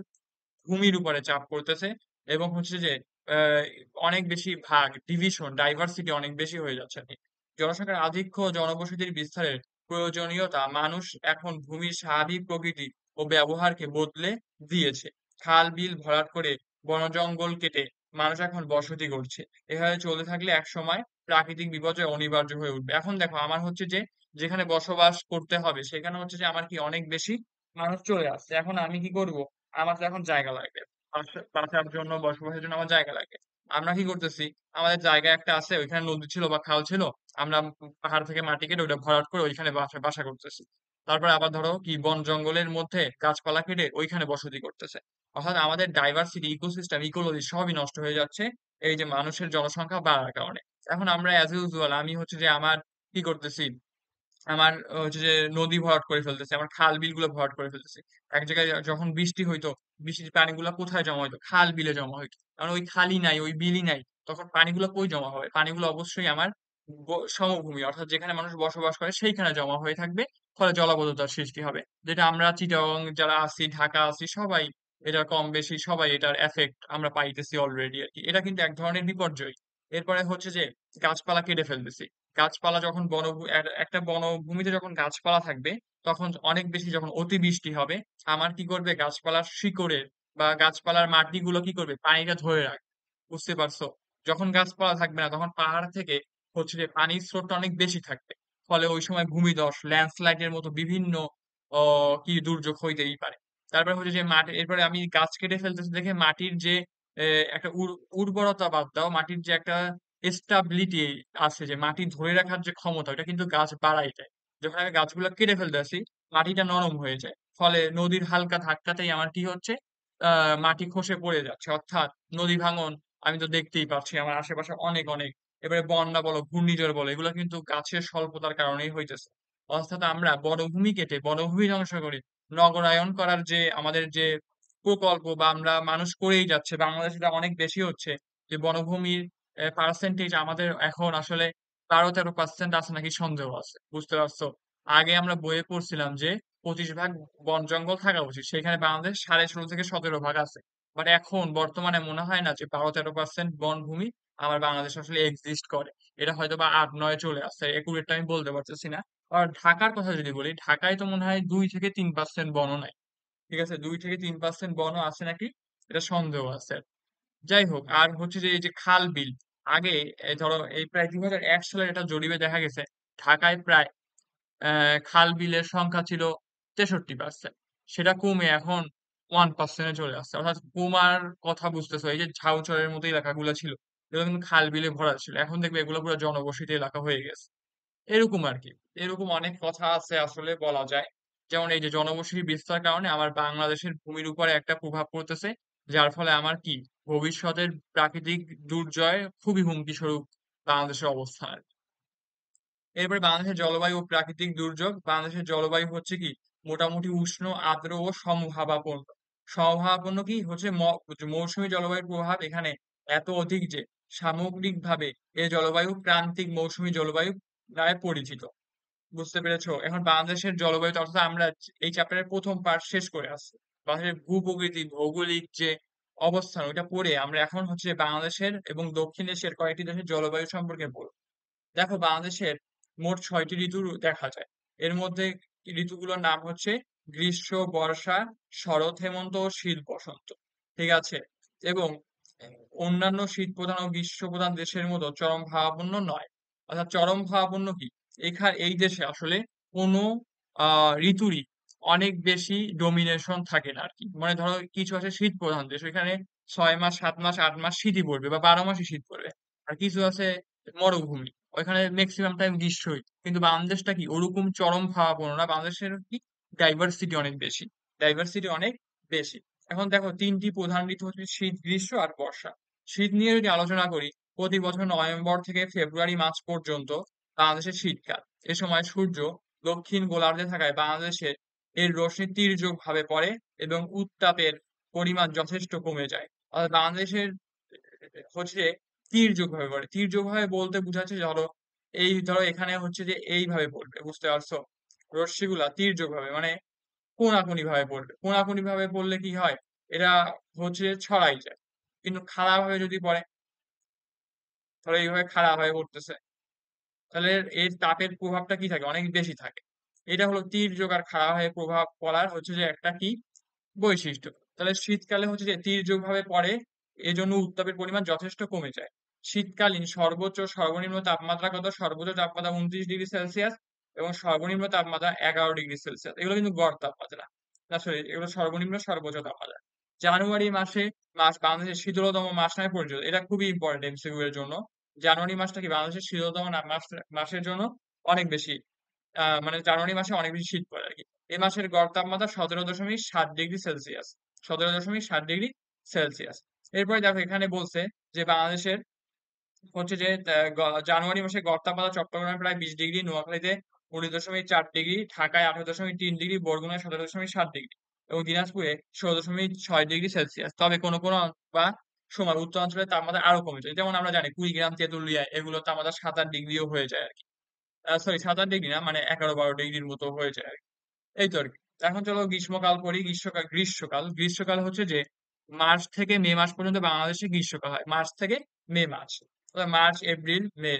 ভূমির উপরে চাপ পড়তেছে, এবং হচ্ছে যে আহ, অনেক বেশি ভাগ ডিভিশন ডাইভার্সিটি অনেক বেশি হয়ে যাচ্ছে আর কি। জনসংখ্যার আধিক্য ও জনবসতির বিস্তারের প্রয়োজনীয়তা মানুষ এখন ভূমির স্বাভাবিক প্রকৃতি ও ব্যবহারকে বদলে দিয়েছে। খাল বিল ভরাট করে বন জঙ্গল কেটে মানুষ এখন বসতি করছে। এভাবে চলতে থাকলে এক সময় প্রাকৃতিক বিপর্যয় অনিবার্য হয়ে উঠবে। এখন দেখো, আমার হচ্ছে যে যেখানে বসবাস করতে হবে সেখানে হচ্ছে যে আমার কি অনেক বেশি মানুষ চলে আসছে। এখন আমি কি করব, আমার তো এখন জায়গা লাগবে, বাঁচার জন্য, বসবাসের জন্য আমার জায়গা লাগে। আমরা কি করতেছি, আমাদের জায়গা একটা আছে, ওইখানে নদী ছিল বা খাল ছিল, আমরা পাহাড় থেকে মাটি কেটে ওটা ভরাট করে ওইখানে বাসা বাসা করতেছি। তারপরে আবার ধরো কি বন জঙ্গলের মধ্যে গাছপালা কেটে ওইখানে বসতি করতেছে। অর্থাৎ আমাদের ডাইভার্সিটি, ইকোসিস্টেম, ইকোলজি সবই নষ্ট হয়ে যাচ্ছে এই যে মানুষের জনসংখ্যা বাড়ার কারণে। এখন আমরা অ্যাজ ইউজুয়াল, আমি হচ্ছে যে আমার কি করতেছি, আমার হচ্ছে যে নদী ভরাট করে ফেলতেছে, আমার খাল বিল গুলো ভরাট করে ফেলতেছে। এক জায়গায় যখন বৃষ্টি হইতো, বৃষ্টির পানিগুলো কোথায় জমা হইতো, খাল বিলে জমা হইতো। কারণ ওই খালই নাই, ওই বিলই নাই, তখন পানিগুলো কই জমা হবে? পানিগুলো অবশ্যই আমার সমভূমি, অর্থাৎ যেখানে মানুষ বসবাস করে সেইখানে জমা হয়ে থাকবে। ফলে জলাবদ্ধতার সৃষ্টি হবে, যেটা আমরা চিটাগং যারা আছি, ঢাকা আছি, সবাই এটা কম বেশি সবাই এটার এফেক্ট আমরা পাইতেছি অলরেডি আর কি। এটা কিন্তু এক ধরনের বিপর্যয়। এরপরে হচ্ছে যে গাছপালা কেটে ফেলতেছি। গাছপালা যখন একটা বনভূমিতে যখন গাছপালা থাকবে, তখন অনেক বেশি যখন অতিবৃষ্টি হবে, আমার কি করবে, গাছপালার শিকড়ের বা গাছপালার মাটিগুলো কি করবে, পানিটা ধরে রাখবে। বুঝতে পারছো? যখন গাছপালা থাকবে না, তখন পাহাড় থেকে হচ্ছে যে পানির স্রোতটা অনেক বেশি থাকবে। ফলে ওই সময় ভূমিধস, ল্যান্ডস্লাইডের মতো বিভিন্ন কি দুর্যোগ হইতেই পারে। তারপরে হচ্ছে যে মাটি, এরপরে আমি গাছ কেটে ফেলতেছি দেখে মাটির যে একটা উর্বরতা বাদ দাও, মাটির যে একটা স্টাবিলিটি আছে, যে মাটি ধরে রাখার যে ক্ষমতা, ওটা কিন্তু গাছ বাড়াই দেয়। যখন আমি গাছগুলো কেটে ফেলতেছি, মাটিটা নরম হয়ে যায়। ফলে নদীর হালকা ধাক্কাতেই আমার কি হচ্ছে, মাটি খসে পড়ে যাচ্ছে। অর্থাৎ নদী ভাঙন আমি তো দেখতেই পাচ্ছি আমার আশেপাশে অনেক অনেক। এবারে বন্যা বলো, ঘূর্ণিঝড় বলো, এগুলো কিন্তু গাছের স্বল্পতার কারণেই হইতেছে। অর্থাৎ আমরা বনভূমি কেটে বনভূমি ধ্বংস করি, নগরায়ন করার যে আমাদের যে প্রকল্প বা আমরা মানুষ করেই যাচ্ছে, বাংলাদেশে এটা অনেক বেশি হচ্ছে। যে বনভূমির পার্সেন্টেজ আমাদের এখন আসলে 12-13% আছে নাকি সন্দেহ আছে। বুঝতে পারছো? আগে আমরা বইয়ে পড়ছিলাম যে 25 ভাগ বন জঙ্গল থাকা উচিত, সেখানে বাংলাদেশ 16.5 থেকে 17 ভাগ আছে। বাট এখন বর্তমানে মনে হয় না যে 12-13% বনভূমি আমার বাংলাদেশ আসলে এক্সিস্ট করে। এটা হয়তো বা 8-9 চলে আসছে, একুরেটটা আমি বলতে পারতেছি না। আর ঢাকার কথা যদি বলি, ঢাকায় তো মনে হয় 2-3% বনও নাই। ঠিক আছে, 2-3% বনও আছে নাকি, এটা সন্দেহ আছে। যাই হোক, আর হচ্ছে যে এই যে খাল বিল, আগে এই ধরো এই প্রায় 2001 সালের একটা জরিপে দেখা গেছে ঢাকায় প্রায় খাল বিলের সংখ্যা ছিল 63%, সেটা কমে এখন 1%-এ চলে আসছে। অর্থাৎ কমার কথা বুঝতেছো, এই যে ঝাউচরের মতো এলাকাগুলো ছিল এগুলো কিন্তু খাল বিলে ভরা ছিল, এখন দেখবে এগুলো পুরো জনবসতি এলাকা হয়ে গেছে। এরকম আর কি, এরকম অনেক কথা আছে আসলে বলা যায়। যেমন এই যে জনবসতি বিস্তার কারণে আমার বাংলাদেশের ভূমির উপরে একটা প্রভাব পড়তেছে, যার ফলে আমার কি ভবিষ্যতের প্রাকৃতিক দুর্যোগে খুবই হুমকি স্বরূপ বাংলাদেশের অবস্থান। এরপরে বাংলাদেশের জলবায়ু ও প্রাকৃতিক দুর্যোগ। বাংলাদেশের জলবায়ু হচ্ছে কি মোটামুটি উষ্ণ, আর্দ্র ও সমভাবাপন্ন। সমভাবাপন্ন কি হচ্ছে মৌসুমী জলবায়ুর প্রভাব এখানে এত অধিক যে সামগ্রিকভাবে এই জলবায়ু প্রান্তিক মৌসুমী জলবায়ু নামে পরিচিত। বুঝতে পেরেছো? এখন বাংলাদেশের জলবায়ু অর্থাৎ আমরা এই চ্যাপ্টারের প্রথম পার্ট শেষ করে আসছি। বাংলাদেশের ভূপ্রকৃতি ভৌগোলিক যে অবস্থান ওইটা পড়ে আমরা এখন হচ্ছে বাংলাদেশের এবং দক্ষিণ এশিয়ার কয়েকটি দেশের জলবায়ু সম্পর্কে পড়ব। দেখো বাংলাদেশের মোট 6টি ঋতু দেখা যায়। এর মধ্যে ঋতুগুলোর নাম হচ্ছে গ্রীষ্ম, বর্ষা, শরৎ, হেমন্ত ও শীত, বসন্ত। ঠিক আছে? এবং অন্যান্য শীত প্রধান ও গ্রীষ্ম প্রধান দেশের মতো চরম ভাবাপন্ন নয়। অর্থাৎ চরম ভাবাপন্ন কি, এই দেশে আসলে কোনো ঋতুরই অনেক বেশি ডোমিনেশন থাকে না আর কি। মানে ধরো কিছু আছে শীত প্রধান দেশ, ওইখানে 6 মাস 7 মাস 8 মাস শীতই পড়বে বা 12 মাসই শীত পড়বে। আর কিছু আছে মরুভূমি, ওইখানে ম্যাক্সিমাম টাইম গ্রীষ্মই। কিন্তু বাংলাদেশটা কি ওরকম চরম ভাবাপন্ন না, বাংলাদেশের কি ডাইভার্সিটি অনেক বেশি, ডাইভার্সিটি অনেক বেশি। এখন দেখো তিনটি প্রধান ঋতু হচ্ছে শীত, গ্রীষ্ম আর বর্ষা। শীত নিয়ে যদি আলোচনা করি, প্রতি বছর নভেম্বর থেকে ফেব্রুয়ারি মাস পর্যন্ত বাংলাদেশের শীতকাল। এ সময় সূর্য দক্ষিণ গোলার্ধে থাকায় বাংলাদেশে এর রশ্মি তীর্যক ভাবে পড়ে এবং উত্তাপের পরিমাণ যথেষ্ট কমে যায়। অর্থাৎ বাংলাদেশের হচ্ছে তীর্যক ভাবে পড়ে। তীর্যক ভাবে বলতে বোঝাচ্ছে ধরো এই ধরো এখানে হচ্ছে যে এইভাবে পড়বে, বুঝতে পারছো? রশ্মিগুলা তীর্যক ভাবে মানে কোনাকুনি ভাবে পড়বে। কোনাকুনি ভাবে পড়লে কি হয়, এটা হচ্ছে ছড়াই যায়। কিন্তু খাড়া ভাবে যদি পড়ে, ধরো এইভাবে খাড়া হয়ে পড়তেছে, তাহলে এর তাপের প্রভাবটা কি থাকে, অনেক বেশি থাকে। এটা হলো তীর্যক আর খাড়া হয়ে প্রভাব পড়ার হচ্ছে যে একটা কি বৈশিষ্ট্য। তাহলে শীতকালে হচ্ছে যে তীর্যক ভাবে পড়ে, এজন্য উত্তাপের পরিমাণ যথেষ্ট কমে যায়। শীতকালীন সর্বোচ্চ ও সর্বনিম্ন তাপমাত্রা কত? সর্বোচ্চ তাপমাত্রা 29 ডিগ্রি সেলসিয়াস এবং সর্বনিম্ন তাপমাত্রা 11 ডিগ্রি সেলসিয়াস। এগুলো কিন্তু গড় তাপমাত্রা না, সরি, এগুলো সর্বনিম্ন সর্বোচ্চ তাপমাত্রা। জানুয়ারি বাংলাদেশের শীতলতম মাস নামে পরিচিত। এটা খুবই ইম্পর্টেন্ট এমসিকিউ এর জন্য। জানুয়ারি মাসটা কি বাংলাদেশের শীতলতম মাসের জন্য অনেক বেশি, মানে জানুয়ারি মাসে অনেক বেশি শীত পড়ে আরকি। এ মাসের গড় তাপমাত্রা 17.7 ডিগ্রি সেলসিয়াস। 17.7 degree Celsius. এরপরে দেখো এখানে বলছে যে বাংলাদেশের হচ্ছে যে জানুয়ারি মাসে গড় তাপমাত্রা চট্টগ্রামে প্রায় 20 ডিগ্রি, নোয়াখালীতে 19.4 ডিগ্রি, ঢাকায় 18.3 ডিগ্রি, বরগুনায় 17.7 ডিগ্রি এবং দিনাজপুরে 16.6 ডিগ্রি সেলসিয়াস। তবে কোনো কোনো বা সময় উত্তরাঞ্চলের তাপমাত্রা আরো কমে যায়। যেমন আমরা জানি কুড়িগ্রাম, তেঁতুলিয়া এগুলো তাপমাত্রা 7-8 ডিগ্রিও হয়ে যায় আর কি। সরি, 7-8 ডিগ্রি না, মানে 11-12 ডিগ্রির মতো হয়ে যায় আর কি। এই তো আর কি। এখন চলো গ্রীষ্মকাল পড়ি। গ্রীষ্মকাল হচ্ছে যে মার্চ থেকে মে মাস পর্যন্ত বাংলাদেশে গ্রীষ্মকাল হয়। মার্চ থেকে মে মাস, অর্থাৎ মার্চ, এপ্রিল, মে,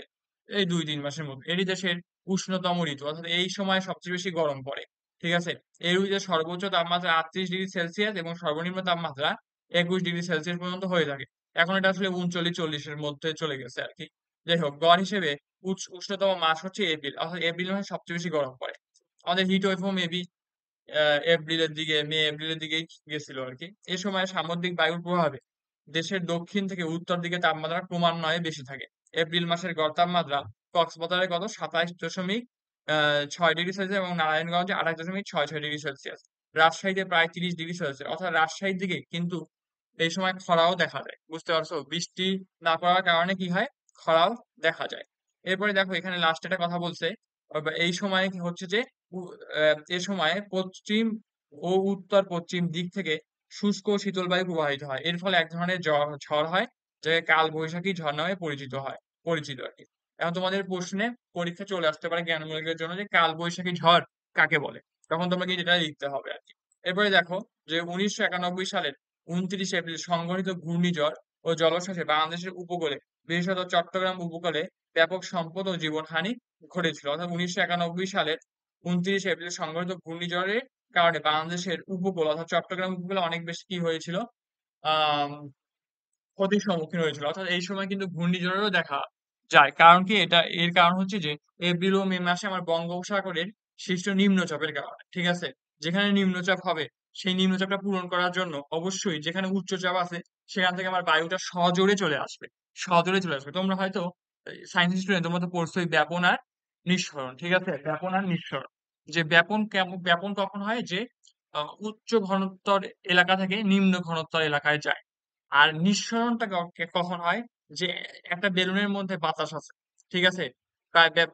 এই 2-3 মাসের মধ্যে এটি দেশের উষ্ণতম ঋতু। অর্থাৎ এই সময় সবচেয়ে বেশি গরম পড়ে। ঠিক আছে? এই ঋতুতে সর্বোচ্চ তাপমাত্রা 38 ডিগ্রি সেলসিয়াস এবং সর্বনিম্ন তাপমাত্রা 21 ডিগ্রি সেলসিয়াস পর্যন্ত হয়ে থাকে। এখন এটা আসলে 39-40-এর মধ্যে চলে গেছে আর কি। যাই হোক, গড় হিসেবে উষ্ণতম মাস হচ্ছে এপ্রিল, অর্থাৎ এপ্রিল মাসে সবচেয়ে বেশি গরম পড়ে। আমাদের হিট ওয়েভও মেবি এপ্রিলের দিকেই গেছিল আর কি। এ সময় সামুদ্রিক বায়ুর প্রভাবে দেশের দক্ষিণ থেকে উত্তর দিকে তাপমাত্রা ক্রমান্বয়ে বেশি থাকে। এপ্রিল মাসের গড় তাপমাত্রা কক্সবাজারে কত 27.6 ডিগ্রি সেলসিয়াস এবং নারায়ণগঞ্জে 28.66 ডিগ্রি সেলসিয়াস। রাজশাহীতে প্রায় 30 ডিগ্রি সেলসিয়াস। অর্থাৎ রাজশাহীর দিকে কিন্তু এই সময় খরাও দেখা যায়, বুঝতে পারছো? বৃষ্টি না পড়ার কারণে কি হয়, খরাও দেখা যায়। এরপরে দেখো এখানে লাস্ট একটা কথা বলছে, এই সময় কি হচ্ছে যে এ সময়ে পশ্চিম ও উত্তর পশ্চিম দিক থেকে শুষ্ক ও শীতল বায়ু প্রবাহিত হয়। এর ফলে এক ধরনের ঝড় হয়, যাকে কাল বৈশাখী ঝড় নামে পরিচিত আর কি। এখন তোমাদের প্রশ্নে পরীক্ষা চলে আসতে পারে জ্ঞানমূলকের জন্য যে কাল বৈশাখী ঝড় কাকে বলে, তখন তোমাকে কিন্তু এটা লিখতে হবে আর কি। এরপরে দেখো যে 1991 সালের 29 এপ্রিল সংঘটিত ঘূর্ণিঝড় ও জলোচ্ছ্বাসে বাংলাদেশের উপকূলে, বিশেষত চট্টগ্রাম উপকূলে ব্যাপক সম্পদ ও জীবনহানি ঘটেছিল। অর্থাৎ 1991 সালের 29 এপ্রিল সংঘটিত ঘূর্ণিঝড়ের কারণে বাংলাদেশের উপকূল অর্থাৎ চট্টগ্রাম উপকূলে অনেক বেশি কি হয়েছিল, আহ ক্ষতির সম্মুখীন হয়েছিল। অর্থাৎ এই সময় কিন্তু ঘূর্ণিঝড়েরও দেখা যায়। কারণ কি? এর কারণ হচ্ছে যে এপ্রিল ও মে মাসে আমার বঙ্গোপসাগরের সৃষ্ট নিম্নচাপের কারণে। ঠিক আছে? যেখানে নিম্নচাপ হবে সেই নিম্নচাপটা পূরণ করার জন্য অবশ্যই যেখানে উচ্চচাপ আছে সেখান থেকে আমার বায়ুটা সজোরে চলে আসবে। সজোরে চলে আসবে। তোমরা হয়তো সায়েন্স স্টুডেন্ট তোমরা তো পড়ছোই ব্যাপন আর নিঃসরণ। ঠিক আছে? ব্যাপন আর নিঃসরণ। যে ব্যাপন কখন হয়? যে উচ্চ ঘনত্বর এলাকা থেকে নিম্ন ঘনত্বর এলাকায় যায়। আর নিঃসরণটা কখন হয়? যে একটা বেলুনের মধ্যে বাতাস আছে। ঠিক আছে?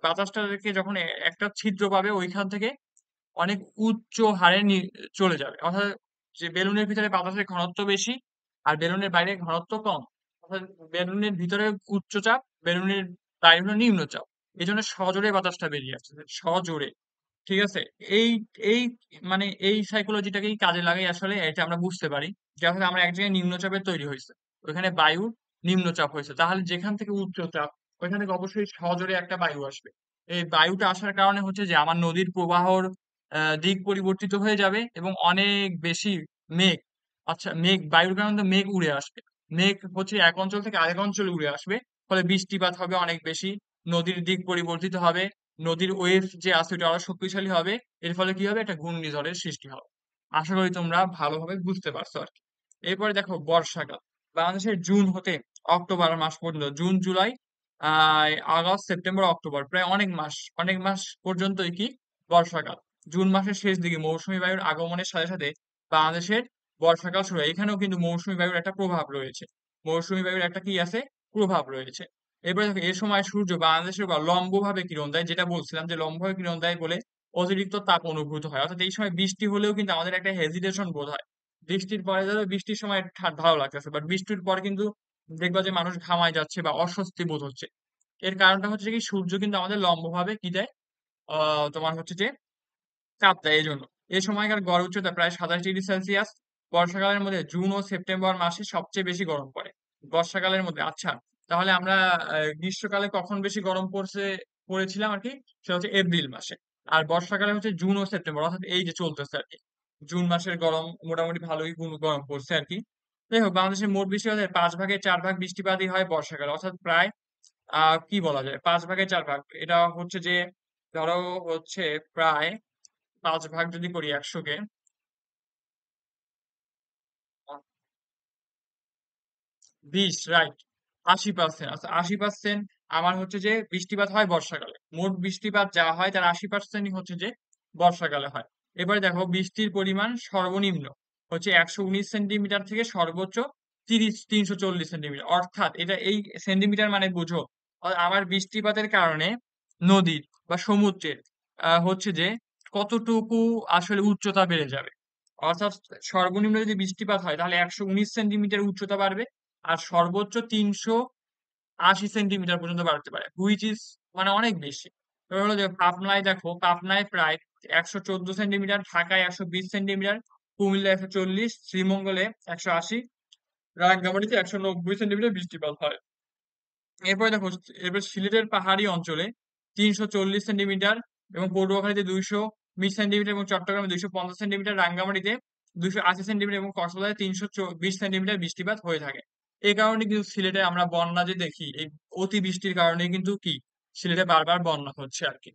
বাতাসটাকে যখন একটা ছিদ্র পাবে ওইখান থেকে অনেক উচ্চ হারে চলে যাবে। অর্থাৎ যে বেলুনের ভিতরে বাতাসের ঘনত্ব বেশি আর বেলুনের বাইরে ঘনত্ব কম। অর্থাৎ বেলুনের ভিতরে উচ্চ চাপ, বেলুনের বাইরে হলো নিম্নচাপ। এই জন্য সজোরে বাতাসটা বেরিয়ে আসছে। সজোরে। ঠিক আছে? এই এই মানে এই সাইকোলজিটাকেই কাজে লাগাই আসলে এটা আমরা বুঝতে পারি যে আসলে আমরা এক জায়গায় নিম্নচাপের তৈরি হয়েছে, ওইখানে বায়ু নিম্নচাপ হয়েছে, তাহলে যেখান থেকে উচ্চচাপ ওইখান থেকে অবশ্যই সজোরে একটা বায়ু আসবে। এই বায়ুটা আসার কারণে হচ্ছে যে আমার নদীর প্রবাহর দিক পরিবর্তিত হয়ে যাবে এবং অনেক বেশি মেঘ, আচ্ছা মেঘ বায়ুর কারণে তো মেঘ উড়ে আসবে। মেঘ হচ্ছে এক অঞ্চল থেকে আরেক অঞ্চলে উড়ে আসবে। ফলে বৃষ্টিপাত হবে অনেক বেশি, নদীর দিক পরিবর্তিত হবে, নদীর ওয়েভ যে আছে ওটা আরো শক্তিশালী হবে। এর ফলে কি হবে? একটা ঘূর্ণিঝড়ের সৃষ্টি হবে। আশা করি তোমরা ভালোভাবে বুঝতে পারছো আর কি। এরপরে দেখো বর্ষাকাল। বাংলাদেশের জুন হতে অক্টোবর মাস পর্যন্ত, June July August September October, প্রায় অনেক মাস পর্যন্তই কি বর্ষাকাল। জুন মাসের শেষ দিকে মৌসুমী বায়ুর আগমনের সাথে সাথে বাংলাদেশের বর্ষাকাল শুরু হয়। এখানেও কিন্তু মৌসুমী বায়ুর একটা প্রভাব রয়েছে। মৌসুমী বায়ুর একটা কি আছে? প্রভাব রয়েছে। এরপরে দেখো এ সময় সূর্য বাংলাদেশের উপর লম্বভাবে কিরণ দেয়, যেটা বলছিলাম যে লম্বভাবে কিরণ দেয় বলে অতিরিক্ত তাপ অনুভূত হয়। অর্থাৎ এই সময় বৃষ্টি হলেও কিন্তু আমাদের একটা হেজিটেশন বোধ হয়। বৃষ্টির পরে ধরো বৃষ্টির সময় ভালো লাগতেছে, বাট বৃষ্টির পর কিন্তু দেখবা যে মানুষ ঘামায় যাচ্ছে বা অস্বস্তি বোধ হচ্ছে। এর কারণটা হচ্ছে কি? সূর্য কিন্তু আমাদের লম্বভাবে কি দেয়? তোমার হচ্ছে যে চাপ দেয় এই জন্য। এই সময়কার গড় উচ্চতা প্রায় 27 ডিগ্রি সেলসিয়াস। বর্ষাকালের মধ্যে জুন ও সেপ্টেম্বর মাসে সবচেয়ে বেশি গরম পড়ে। বর্ষাকালের মধ্যে আচ্ছা, তাহলে আমরা গ্রীষ্মকালে কখন বেশি গরম পড়েছিলাম আর কি? সেটা হচ্ছে এপ্রিল মাসে। আর বর্ষাকালে হচ্ছে জুন ও সেপ্টেম্বর, অর্থাৎ এই যে চলতেছে আর কি। জুন মাসের গরম মোটামুটি ভালোই গরম পড়ছে আর কি। যাই হোক, বাংলাদেশের মোট বৃষ্টিপাতের 5 ভাগের 4 ভাগ বৃষ্টিপাতই হয় বর্ষাকালে। অর্থাৎ প্রায় কি বলা যায়, 5 ভাগের 4 ভাগ। এটা হচ্ছে যে ধরো হচ্ছে প্রায় 5 ভাগ যদি করি 100-কে, 20, রাইট, 80%। আচ্ছা 80% আমার হচ্ছে যে বৃষ্টিপাত হয় বর্ষাকালে। মোট বৃষ্টিপাত যা হয় তার 80%ই হচ্ছে যে বর্ষাকালে হয়। এবারে দেখো বৃষ্টির পরিমাণ সর্বনিম্ন হচ্ছে 119 সেন্টিমিটার থেকে সর্বোচ্চ 340 সেন্টিমিটার। অর্থাৎ এটা এই সেন্টিমিটার মানে বুঝো, আমার বৃষ্টিপাতের কারণে নদীর বা সমুদ্রের হচ্ছে যে কতটুকু আসলে উচ্চতা বেড়ে যাবে। অর্থাৎ সর্বনিম্ন যদি বৃষ্টিপাত হয় তাহলে 119 সেন্টিমিটার উচ্চতা বাড়বে, আর সর্বোচ্চ 380 সেন্টিমিটার পর্যন্ত বাড়তে পারে, হুইচ ইজ মানে অনেক বেশি। এবার হলো যে পাবনায় দেখো, পাবনায় প্রায় 114 সেন্টিমিটার, ঢাকায় 120 সেন্টিমিটার, কুমিল্লা 140, শ্রীমঙ্গলে 180, রাঙ্গামাটিতে 190 সেন্টিমিটার বৃষ্টিপাত হয়। এরপরে দেখো, এরপর সিলেটের পাহাড়ি অঞ্চলে 340 সেন্টিমিটার এবং পটুয়াখালীতে 220 সেন্টিমিটার এবং চট্টগ্রামে 250 সেন্টিমিটার, রাঙ্গামাটিতে 280 সেন্টিমিটার এবং কক্সবাজারে 320 সেন্টিমিটার বৃষ্টিপাত হয়ে থাকে। এই কারণে কিন্তু সিলেটে আমরা বন্যা যে দেখি, এই অতি বৃষ্টির কারণে কিন্তু কি সিলেটে বারবার বন্যা হচ্ছে আর কি।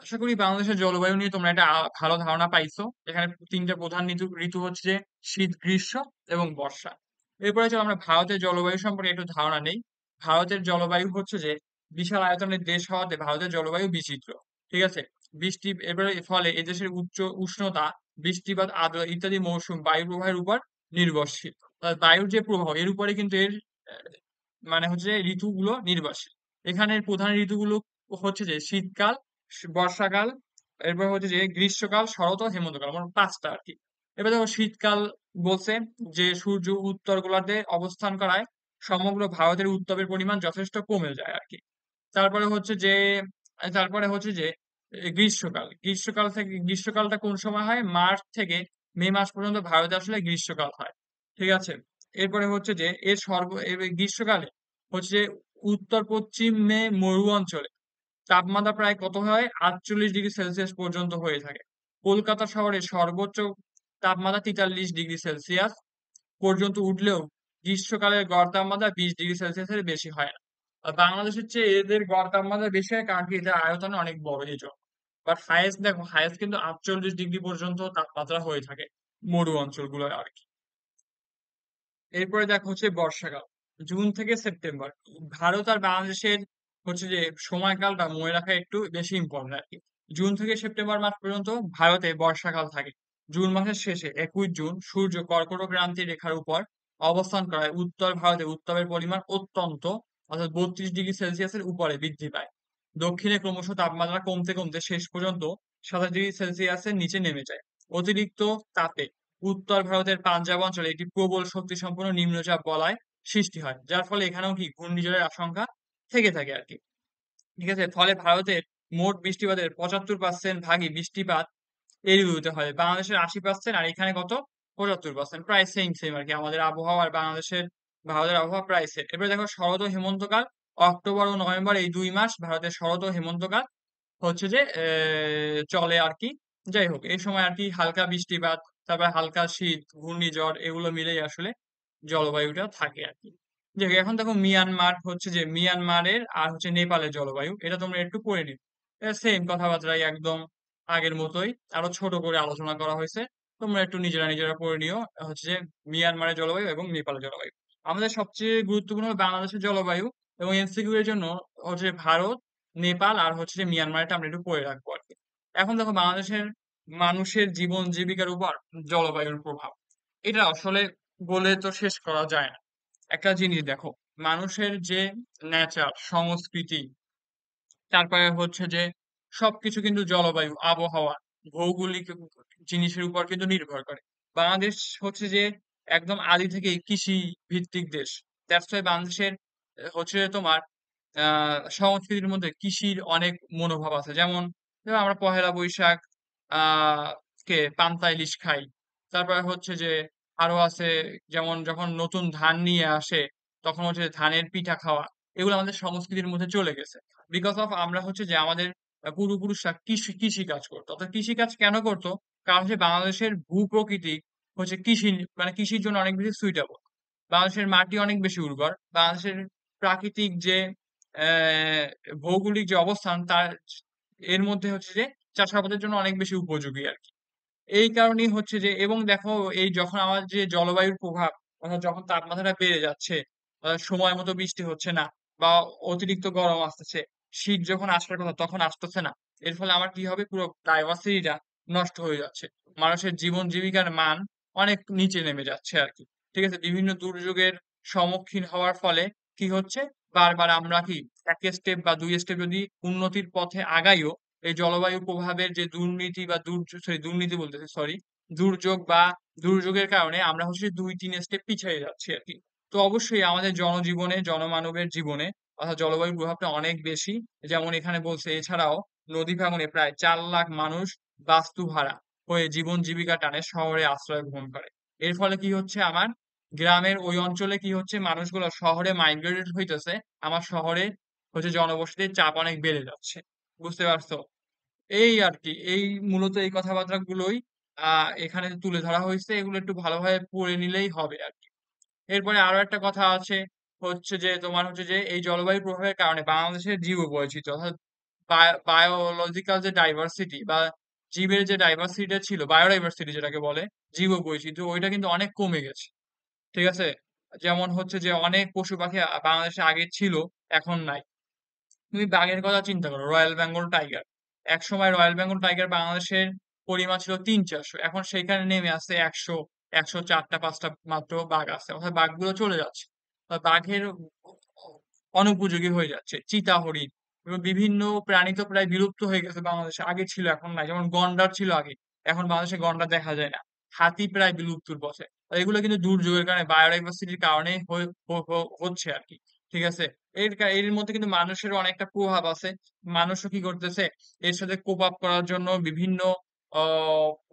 আশা করি বাংলাদেশের জলবায়ু নিয়ে তোমরা একটা ভালো ধারণা পাইছো। এখানে তিনটা প্রধান ঋতু ঋতু হচ্ছে যে শীত, গ্রীষ্ম এবং বর্ষা। এরপরে চলো আমরা ভারতের জলবায়ু সম্পর্কে একটু ধারণা নেই। ভারতের জলবায়ু হচ্ছে যে বিশাল আয়তনের দেশ হওয়াতে ভারতের জলবায়ু বিচিত্র। ঠিক আছে? এবারে ফলে এদেশের উচ্চ উষ্ণতা, বৃষ্টিপাত, আর্দ্রতা ইত্যাদি মৌসুম বায়ু প্রবাহের উপর নির্ভরশীল। বায়ুর যে প্রবাহ এর উপরে কিন্তু এর মানে হচ্ছে যে ঋতুগুলো নির্ভরশীল। এখানের প্রধান ঋতুগুলো হচ্ছে যে শীতকাল, বর্ষাকাল, এরপর হচ্ছে যে গ্রীষ্মকাল, শরৎ ও হেমন্তকাল, মোট 5টা আর কি। এবার দেখো শীতকাল বলছে যে সূর্য উত্তর গোলার্ধে অবস্থান করায় সমগ্র ভারতের উত্তাপের পরিমাণ যথেষ্ট কমে যায় আর কি। তারপরে হচ্ছে যে গ্রীষ্মকালটা কোন সময় হয়? মার্চ থেকে মে মাস পর্যন্ত ভারতে আসলে গ্রীষ্মকাল হয়। ঠিক আছে? এরপরে হচ্ছে যে গ্রীষ্মকালে হচ্ছে যে উত্তর পশ্চিমে মরু অঞ্চলে তাপমাত্রা প্রায় কত হয়? 48 ডিগ্রি সেলসিয়াস পর্যন্ত হয়ে থাকে। কলকাতা শহরে সর্বোচ্চ তাপমাত্রা 43 ডিগ্রি সেলসিয়াস পর্যন্ত উঠলেও গ্রীষ্মকালের গড় তাপমাত্রা 20°C বেশি হয় না। আর বাংলাদেশের চেয়ে এদের গড় তাপমাত্রা বেশি হয় কারণ কি এদের আয়তন অনেক বড় এই জন্য। বাট হাইয়েস্ট দেখো, হাইয়েস্ট কিন্তু 48 ডিগ্রি পর্যন্ত তাপমাত্রা হয়ে থাকে মরু অঞ্চলগুলো আর কি। এরপরে দেখো হচ্ছে বর্ষাকাল, জুন থেকে সেপ্টেম্বর। ভারত আর বাংলাদেশের হচ্ছে যে সময়কালটা মনে রাখা একটু বেশি ইম্পর্টেন্ট আর কি। জুন থেকে সেপ্টেম্বর মাস পর্যন্ত ভারতে বর্ষাকাল থাকে। জুন মাসের শেষে 21 জুন সূর্য কর্কট ক্রান্তি রেখার উপর অবস্থান করায় উত্তর ভারতে উত্তাপের পরিমাণ অত্যন্ত, অর্থাৎ 32°C উপরে বৃদ্ধি পায়। দক্ষিণে ক্রমশ তাপমাত্রা কমতে কমতে শেষ পর্যন্ত 27°C নিচে নেমে যায়। অতিরিক্ত তাপে উত্তর ভারতের পাঞ্জাব অঞ্চলে একটি প্রবল শক্তিসম্পন্ন নিম্নচাপ বলয় সৃষ্টি হয়, যার ফলে এখানেও কি ঘূর্ণিঝড়ের আশঙ্কা থেকে থাকে আর কি। ঠিক আছে, ফলে ভারতের মোট বৃষ্টিপাতের 75% ভাগই বৃষ্টিপাত এই ঋতুতে হয়। বাংলাদেশের 80%, আর এখানে কত, 75%। প্রায় সেম সেম আর কি, আমাদের আবহাওয়া আর বাংলাদেশের ভারতের আবহাওয়া প্রায় সেম। এরপরে দেখো শরৎ ও হেমন্তকাল, অক্টোবর ও নভেম্বর এই 2 মাস ভারতের শরৎ ও হেমন্তকাল হচ্ছে যে চলে আর কি। যাই হোক, এই সময় আর কি হালকা বৃষ্টিপাত, তারপর হালকা শীত, ঘূর্ণিঝড় এগুলো মিলেই আসলে জলবায়ুটা থাকে আর কি। যাই হোক, এখন দেখো মিয়ানমার হচ্ছে যে মিয়ানমারের আর হচ্ছে নেপালের জলবায়ু, এটা তোমরা একটু পড়ে নিও। সেম কথাবার্তাই একদম আগের মতোই, আরো ছোট করে আলোচনা করা হয়েছে। তোমরা একটু নিজেরা নিজেরা পড়ে নিও হচ্ছে যে মিয়ানমারের জলবায়ু এবং নেপালের জলবায়ু। আমাদের সবচেয়ে গুরুত্বপূর্ণ হলো বাংলাদেশের জলবায়ু, এবং এমসিকিউ এর জন্য হচ্ছে ভারত, নেপাল আর হচ্ছে যে মিয়ানমারটা আমরা একটু পড়ে রাখবো আর কি। এখন দেখো বাংলাদেশের মানুষের জীবন জীবিকার উপর জলবায়ুর প্রভাব, এটা আসলে বলে তো শেষ করা যায় না। একটা জিনিস দেখো, মানুষের যে নেচার, সংস্কৃতি, তারপরে হচ্ছে যে সবকিছু কিন্তু জলবায়ু, আবহাওয়া, ভৌগোলিক জিনিসের উপর কিন্তু নির্ভর করে। বাংলাদেশ হচ্ছে যে একদম আদি থেকেই কৃষি ভিত্তিক দেশ। দ্যাটস ওয়াই বাংলাদেশের হচ্ছে যে তোমার সংস্কৃতির মধ্যে কৃষির অনেক মনোভাব আছে। যেমন যেমন আমরা পহেলা বৈশাখ কে পান্তা ইলিশ খাই। তারপরে হচ্ছে যে আরো আছে, যেমন যখন নতুন ধান নিয়ে আসে তখন হচ্ছে ধানের পিঠা খাওয়া, এগুলো আমাদের সংস্কৃতির মধ্যে চলে গেছে। বিকজ অফ আমরা হচ্ছে যে আমাদের পূর্বপুরুষরা কৃষি কাজ করতো। অর্থাৎ কৃষি কাজ কেন করতো? কারণ হচ্ছে বাংলাদেশের ভূপ্রকৃতি হচ্ছে কৃষি, মানে কৃষির জন্য অনেক বেশি সুইটেবল। বাংলাদেশের মাটি অনেক বেশি উর্বর। বাংলাদেশের প্রাকৃতিক যে আহ, ভৌগোলিক যে অবস্থান তার এর মধ্যে হচ্ছে যে চাষাবাদের জন্য অনেক বেশি উপযোগী আর কি। এই কারণেই হচ্ছে যে, এবং দেখো এই যখন আমাদের যে জলবায়ুর প্রভাব, অর্থাৎ যখন তাপমাত্রাটা বেড়ে যাচ্ছে, সময় মতো বৃষ্টি হচ্ছে না, বা অতিরিক্ত গরম আসতেছে, শীত যখন আসার কথা তখন আসতেছে না, এর ফলে আমার কি হবে, পুরো ডাইভার্সিটিটা নষ্ট হয়ে যাচ্ছে। মানুষের জীবন জীবিকার মান অনেক নিচে নেমে যাচ্ছে আর কি। ঠিক আছে, বিভিন্ন দুর্যোগের সম্মুখীন হওয়ার ফলে কি হচ্ছে, বারবার আমরা কি এক স্টেপ বা দুই স্টেপ যদি উন্নতির পথে আগাইও, এই জলবায়ু প্রভাবের যে দুর্নীতি বা দুর্নীতি বলতেছি, সরি, দুর্যোগ বা দুর্যোগের কারণে আমরা হচ্ছে 2-3 স্টেপ পিছিয়ে যাচ্ছি আর কি। তো অবশ্যই আমাদের জনজীবনে, জনমানবের জীবনে অর্থাৎ জলবায়ুর প্রভাবটা অনেক বেশি। যেমন এখানে বলছে, এছাড়াও নদী ভাঙনে প্রায় 4 লাখ মানুষ বাস্তুহারা হয়ে জীবন জীবিকা টানে শহরে আশ্রয় গ্রহণ করে। এর ফলে কি হচ্ছে, আমার গ্রামের ওই অঞ্চলে কি হচ্ছে, মানুষগুলো শহরে মাইগ্রেটেড হইতেছে। আমার শহরে হচ্ছে জনবসতির চাপ অনেক বেড়ে যাচ্ছে। বুঝতে পারছো? এই আর কি, এই মূলত এই কথাবার্তা গুলোই এখানে তুলে ধরা হয়েছে। এগুলো একটু ভালোভাবে পড়ে নিলেই হবে আর কি। এরপরে আরো একটা কথা আছে, হচ্ছে যে তোমার হচ্ছে যে এই জলবায়ু প্রভাবের কারণে বাংলাদেশের জীব বৈচিত্র্য, অর্থাৎ বায়োলজিক্যাল যে ডাইভার্সিটি বা জীবের যে ডাইভার্সিটিটা ছিল, বায়োডাইভার্সিটি যেটাকে বলে, জীব বৈচিত্র্য, ওইটা কিন্তু অনেক কমে গেছে। ঠিক আছে, যেমন হচ্ছে যে অনেক পশু পাখি বাংলাদেশে আগে ছিল, এখন নাই। তুমি বাঘের কথা চিন্তা করো, রয়্যাল বেঙ্গল টাইগার, এক সময় রয়্যাল বেঙ্গল টাইগার বাংলাদেশের পরিমাণ ছিল 300-400, এখন সেখানে নেমে আসছে 100-104টা 5টা মাত্র বাঘ আছে, অর্থাৎ বাঘগুলো চলে যাচ্ছে। বাঘের অনুপযোগী হয়ে যাচ্ছে। চিতা, হরিণ এবং বিভিন্ন প্রাণী তো প্রায় বিলুপ্ত হয়ে গেছে বাংলাদেশে, আগে ছিল এখন নাই। যেমন গন্ডার ছিল আগে, এখন বাংলাদেশে গন্ডার দেখা যায় না। হাতি প্রায় বিলুপ্তর পথে। আর এগুলো কিন্তু দুর্যোগের কারণে, বায়োডাইভার্সিটির কারণে হচ্ছে আর কি। ঠিক আছে, এর মধ্যে কিন্তু মানুষেরও অনেকটা প্রভাব আছে। মানুষও কি করতেছে, এর সাথে কোপ আপ করার জন্য বিভিন্ন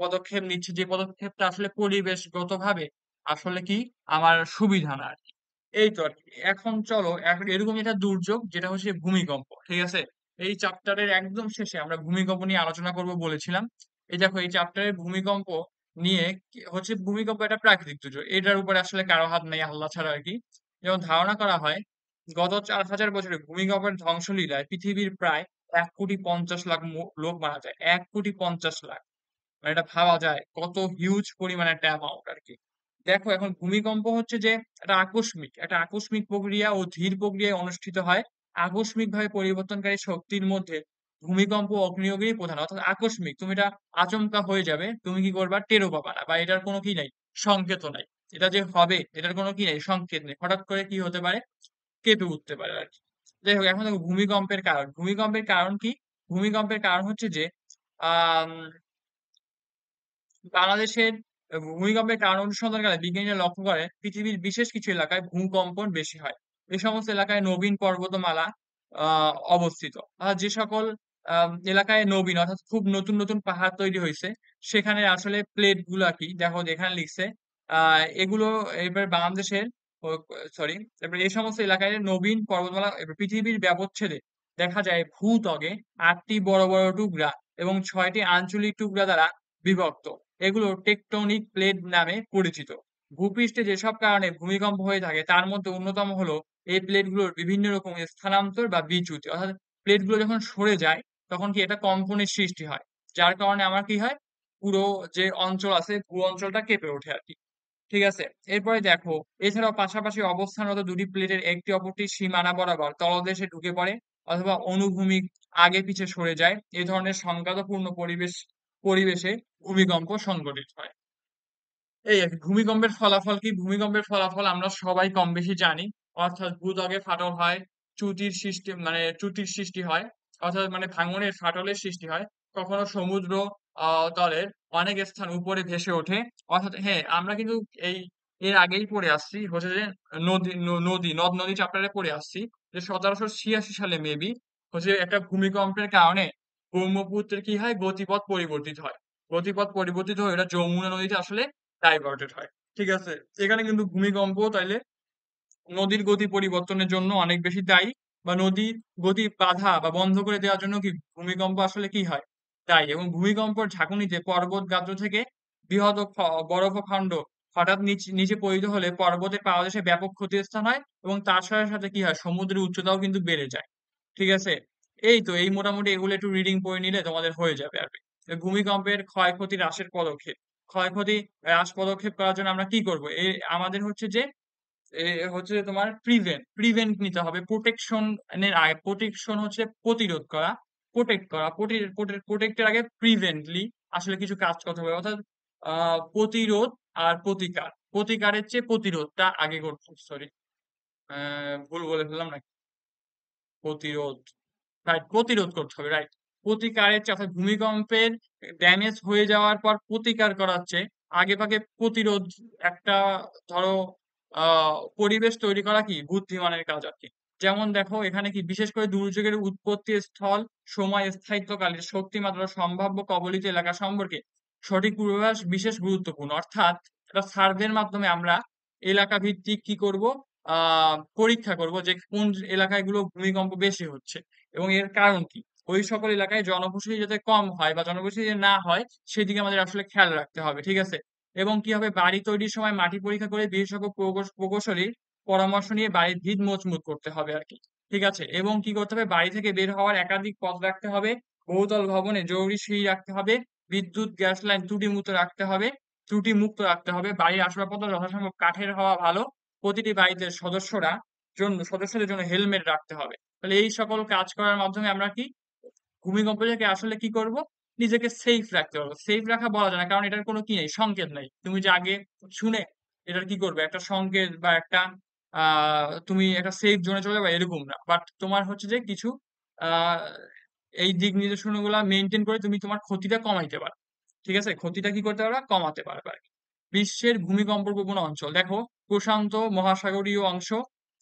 পদক্ষেপ নিচ্ছে, যে পদক্ষেপটা আসলে পরিবেশগত ভাবে আসলে কি আমার সুবিধা না আর কি। এই তো আর কি। এখন চলো, এখন এরকম একটা দুর্যোগ যেটা হচ্ছে ভূমিকম্প। ঠিক আছে, এই চ্যাপ্টারের একদম শেষে আমরা ভূমিকম্প নিয়ে আলোচনা করব বলেছিলাম। এই দেখো, এই চ্যাপ্টারের ভূমিকম্প নিয়ে হচ্ছে ভূমিকম্প একটা প্রাকৃতিক দুর্যোগ, এটার উপরে আসলে কারো হাত নেই আল্লাহ ছাড়া আর কি। যেমন ধারণা করা হয় গত 4,000 বছরে ভূমিকম্পের ধ্বংসলীলায় পৃথিবীর প্রায় 1,50,00,000 লোক মারা যায়। 1,50,00,000। মানে এটা ভাবা যায় কত হিউজ পরিমাণ একটা অ্যামাউন্ট আর কি। দেখো এখন ভূমিকম্প হচ্ছে যে একটা আকস্মিক প্রক্রিয়া ও ধীর প্রক্রিয়ায় অনুষ্ঠিত হয়। আকস্মিকভাবে পরিবর্তনকারী শক্তির মধ্যে ভূমিকম্প ও আগ্নেয়গিরি প্রধান। অর্থাৎ আকস্মিক, তুমি এটা আচমকা হয়ে যাবে, তুমি কি করবা টেরও পাবা না, বা এটার কোনো কি নাই, সংকেতও নাই। এটা যে হবে এটার কোনো কি নাই, সংকেত নেই, হঠাৎ করে কি হতে পারে, কেঁপে উঠতে পারে আর কি। যাই হোক, এখন দেখো ভূমিকম্পের কারণ কি। ভূমিকম্পের কারণ হচ্ছে যে আহ বাংলাদেশের ভূমিকম্পের কারণ অনুসন্ধানকালে বিজ্ঞানীরা লক্ষ্য করেন পৃথিবীর বিশেষ কিছু এলাকায় ভূকম্পন বেশি হয়। এই সমস্ত এলাকায় নবীন পর্বতমালা অবস্থিত। যে সকল এলাকায় নবীন অর্থাৎ খুব নতুন নতুন পাহাড় তৈরি হয়েছে, সেখানে আসলে প্লেট গুলা কি দেখো যেখানে লিখছে এগুলো এবার বাংলাদেশের, সরি, এবার এই সমস্ত এলাকায় নবীন পর্বতমালা এবার পৃথিবীর ব্যবচ্ছেদে দেখা যায় ভূত্বকে 8টি বড় বড় টুকরা এবং 6টি আঞ্চলিক টুকরা দ্বারা বিভক্ত। এগুলো টেকটনিক প্লেট নামে পরিচিত। ভূপৃষ্ঠে যেসব কারণে ভূমিকম্প হয়ে থাকে তার মধ্যে অন্যতম হলো এই প্লেটগুলোর বিভিন্ন রকম স্থানান্তর বা বিচ্যুতি। অর্থাৎ প্লেটগুলো যখন সরে যায় তখন কি এটা কম্পনের সৃষ্টি হয়, যার কারণে আমার কি হয়, পুরো যে অঞ্চল আছে ভূ অঞ্চলটা কেঁপে ওঠে আর কি। ঠিক আছে, এরপরে দেখো এছাড়াও পাশাপাশি অবস্থানরত দুটি প্লেটের একটি অপরটির সীমানা বরাবর তলদেশে ঢুকে পড়ে অথবা অনুভূমিক আগে পিছে সরে যায়, এই ধরনের সংঘাতপূর্ণ পরিবেশে ভূমিকম্প সংঘটিত হয়। এই আর কি। ভূমিকম্পের ফলাফল কি, ভূমিকম্পের ফলাফল আমরা সবাই কম বেশি জানি। অর্থাৎ ভূত্বকে ফাটল হয়, চ্যুতির সৃষ্টি হয়, অর্থাৎ মানে ভাঙনের ফাটলের সৃষ্টি হয়। কখনো সমুদ্র তলের অনেক স্থান উপরে ভেসে ওঠে। অর্থাৎ হ্যাঁ, আমরা কিন্তু এই এর আগেই পড়ে আসছি হচ্ছে যে নদ নদী চ্যাপ্টারে পড়ে আসছি যে 1786 সালে মেবি হচ্ছে একটা ভূমিকম্পের কারণে ব্রহ্মপুত্রের কি হয়, গতিপথ পরিবর্তিত হয়। গতিপথ পরিবর্তিত হয়ে এটা যমুনা নদীতে আসলে ডাইভার্টেড হয়। ঠিক আছে, এখানে কিন্তু ভূমিকম্প তাইলে নদীর গতি পরিবর্তনের জন্য অনেক বেশি দায়ী, বা নদী গতি বাধা বা বন্ধ করে দেওয়ার জন্য কি ভূমিকম্প আসলে কি হয়, দায়ী। এবং ভূমিকম্পের ঝাঁকুনিতে পর্বত গাত্র থেকে বৃহৎ বরফখণ্ড হঠাৎ নিচে পতিত হলে পর্বতের পাদদেশে ব্যাপক ক্ষতিস্থান হয়, এবং তার সাথে সাথে কি হয়, সমুদ্রের উচ্চতাও কিন্তু বেড়ে যায়। ঠিক আছে, এই তো এই মোটামুটি এগুলো একটু রিডিং পড়ে নিলে তোমাদের হয়ে যাবে আর কি। ভূমিকম্পের ক্ষয়ক্ষতি হ্রাসের পদক্ষেপ, ক্ষয়ক্ষতি হ্রাস পদক্ষেপ করার জন্য আমরা কি করব, আমাদের হচ্ছে যে হচ্ছে যে তোমার প্রিভেন্ট নিতে হবে। প্রোটেকশন এর আগে, প্রোটেকশন হচ্ছে প্রতিরোধ করা, প্রোটেক্ট করা, প্রোটেক্টের আগে প্রিভেন্টলি আসলে কিছু কাজ করতে হবে। অর্থাৎ প্রতিরোধ আর প্রতিকার, প্রতিকারের চেয়ে প্রতিরোধটা আগে করতে, সরি ভুল বলে ফেললাম না, প্রতিরোধ, রাইট, প্রতিরোধ করতে হবে, রাইট। প্রতিকারের চেয়ে অর্থাৎ ভূমিকম্পের ড্যামেজ হয়ে যাওয়ার পর প্রতিকার করার চেয়ে আগে ভাগে প্রতিরোধ একটা, ধরো পরিবেশ তৈরি করা কি বুদ্ধিমানের কাজ আর কি। যেমন দেখো এখানে কি বিশেষ করে দুর্যোগের উৎপত্তি স্থল, সময়, স্থায়িত্বকালের শক্তিমাত্রা, সম্ভাব্য কবলিত এলাকা সম্পর্কে সঠিক পূর্বাভাস বিশেষ গুরুত্বপূর্ণ। অর্থাৎ একটা সার্ভের মাধ্যমে আমরা এলাকা ভিত্তিক কি করব, পরীক্ষা করব যে কোন এলাকায় গুলো ভূমিকম্প বেশি হচ্ছে এবং এর কারণ কি। ওই সকল এলাকায় জনবসতি যাতে কম হয় বা জনবসতি যাতে না হয় সেদিকে আমাদের আসলে খেয়াল রাখতে হবে। ঠিক আছে, এবং কি হবে, বাড়ি তৈরির সময় মাটি পরীক্ষা করে বিশেষজ্ঞ প্রকৌশলীর পরামর্শ নিয়ে বাড়ির ভিত মজবুত করতে হবে আর কি। ঠিক আছে, এবং কি করতে হবে, বাড়ি থেকে বের হওয়ার একাধিক পথ রাখতে হবে, বহুতল ভবনে জরুরি সিঁড়ি রাখতে হবে, বিদ্যুৎ গ্যাস লাইন ত্রুটি মুক্ত রাখতে হবে, বাড়ির আসবাবপত্র যথাসম্ভব কাঠের হওয়া ভালো, প্রতিটি বাড়িতে সদস্যদের জন্য হেলমেট রাখতে হবে। তাহলে এই সকল কাজ করার মাধ্যমে আমরা কি ভূমিকম্প থেকে আসলে কি করব, নিজেকে সেফ রাখতে পারবো। সেফ রাখা বলা যায় না, কারণ এটার কোনো কি নেই, সংকেত নাই। তুমি যে আগে শুনে এটার কি করবে, একটা সংকেত বা একটা তুমি একটা সেফ জোনে চলে যাবে এরকম না, বাট তোমার হচ্ছে যে কিছু আহ এই দিক নির্দেশনা গুলা মেনটেন করে তুমি তোমার ক্ষতিটা কমাইতে পারো। ঠিক আছে, ক্ষতিটা কি করতে পারবা, কমাতে পারবে আর কি। বিশ্বের ভূমিকম্প প্রবণ অঞ্চল দেখো, প্রশান্ত মহাসাগরীয় অংশ,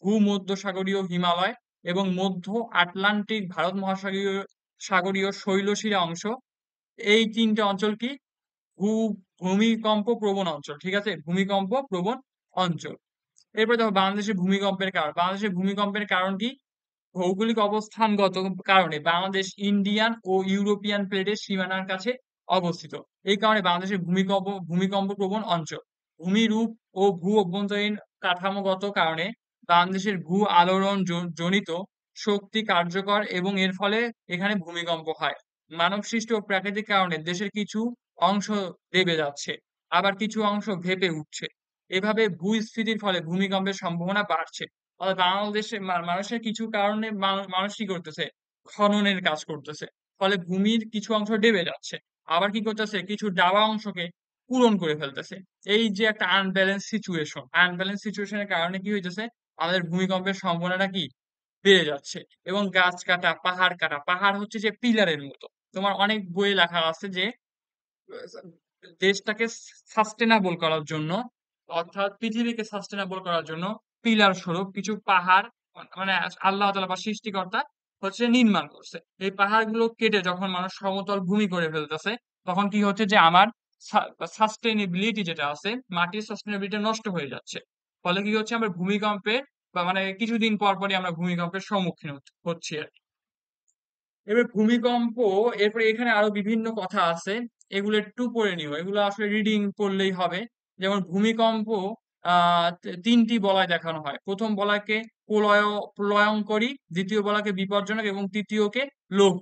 ভূমধ্যসাগরীয় হিমালয় এবং মধ্য আটলান্টিক ভারত মহাসাগরীয় সাগরীয় শৈলশিরা অংশ, এই তিনটে অঞ্চল কি ভূ ভূমিকম্প প্রবণ অঞ্চল। ঠিক আছে, ভূমিকম্প প্রবণ অঞ্চল। এরপরে দেখো বাংলাদেশের ভূমিকম্পের কারণ কি, ভৌগোলিক অবস্থানগত কারণে বাংলাদেশ ইন্ডিয়ান ও ইউরোপিয়ান প্লেটের সীমানার কাছে অবস্থিত। এই কারণে বাংলাদেশের ভূমিকম্প প্রবণ অঞ্চল। ভূমিরূপ ও ভূ অভ্যন্তরীণ কাঠামোগত কারণে বাংলাদেশের ভূ আলোড়ন জনিত শক্তি কার্যকর এবং এর ফলে এখানে ভূমিকম্প হয়। মানব সৃষ্ট ও প্রাকৃতিক কারণে দেশের কিছু অংশ দেবে যাচ্ছে, আবার কিছু অংশ ভেপে উঠছে। এভাবে ভূস্ফীতির ফলে ভূমিকম্পের সম্ভাবনা বাড়ছে। অর্থাৎ বাংলাদেশে মানুষের কিছু কারণে মানুষ কি করতেছে, খননের কাজ করতেছে, ফলে ভূমির কিছু অংশ ডেবে যাচ্ছে, আবার কি করতেছে, কিছু ডাবা অংশকে পূরণ করে ফেলতেছে। এই যে একটা আনব্যালেন্স সিচুয়েশনের কারণে কি হইতেছে, আমাদের ভূমিকম্পের সম্ভাবনাটা কি বেড়ে যাচ্ছে। এবং গাছ কাটা, পাহাড় হচ্ছে যে পিলারের মতো। তোমার অনেক বইয়ে লেখা আছে যে দেশটাকে সাস্টেনাবল করার জন্য, অর্থাৎ পৃথিবীকে সাস্টেনাবল করার জন্য পিলার স্বরূপ কিছু পাহাড় মানে আল্লাহ তাআলা বা সৃষ্টিকর্তা হচ্ছে নির্মাণ করছে। এই পাহাড়গুলো কেটে যখন মানুষ সমতল ভূমি করে ফেলতেছে, তখন কি হচ্ছে যে আমার সাস্টেনেবিলিটি যেটা আছে, মাটির সাস্টেনেবিলিটি নষ্ট হয়ে যাচ্ছে। ফলে কি হচ্ছে, আমরা ভূমিকম্পে বা মানে কিছুদিন পর পরই আমরা ভূমিকম্পের সম্মুখীন হচ্ছি আর কি। এবার ভূমিকম্প, এরপরে এখানে আরো বিভিন্ন কথা আছে, এগুলো একটু পড়ে নিও, এগুলো আসলে রিডিং করলেই হবে। যেমন ভূমিকম্প তিনটি বলয় দেখানো হয়। প্রথম বলয়কে প্রলয়ঙ্করী, দ্বিতীয় বলয়কে বিপজ্জনক এবং তৃতীয়কে লঘু।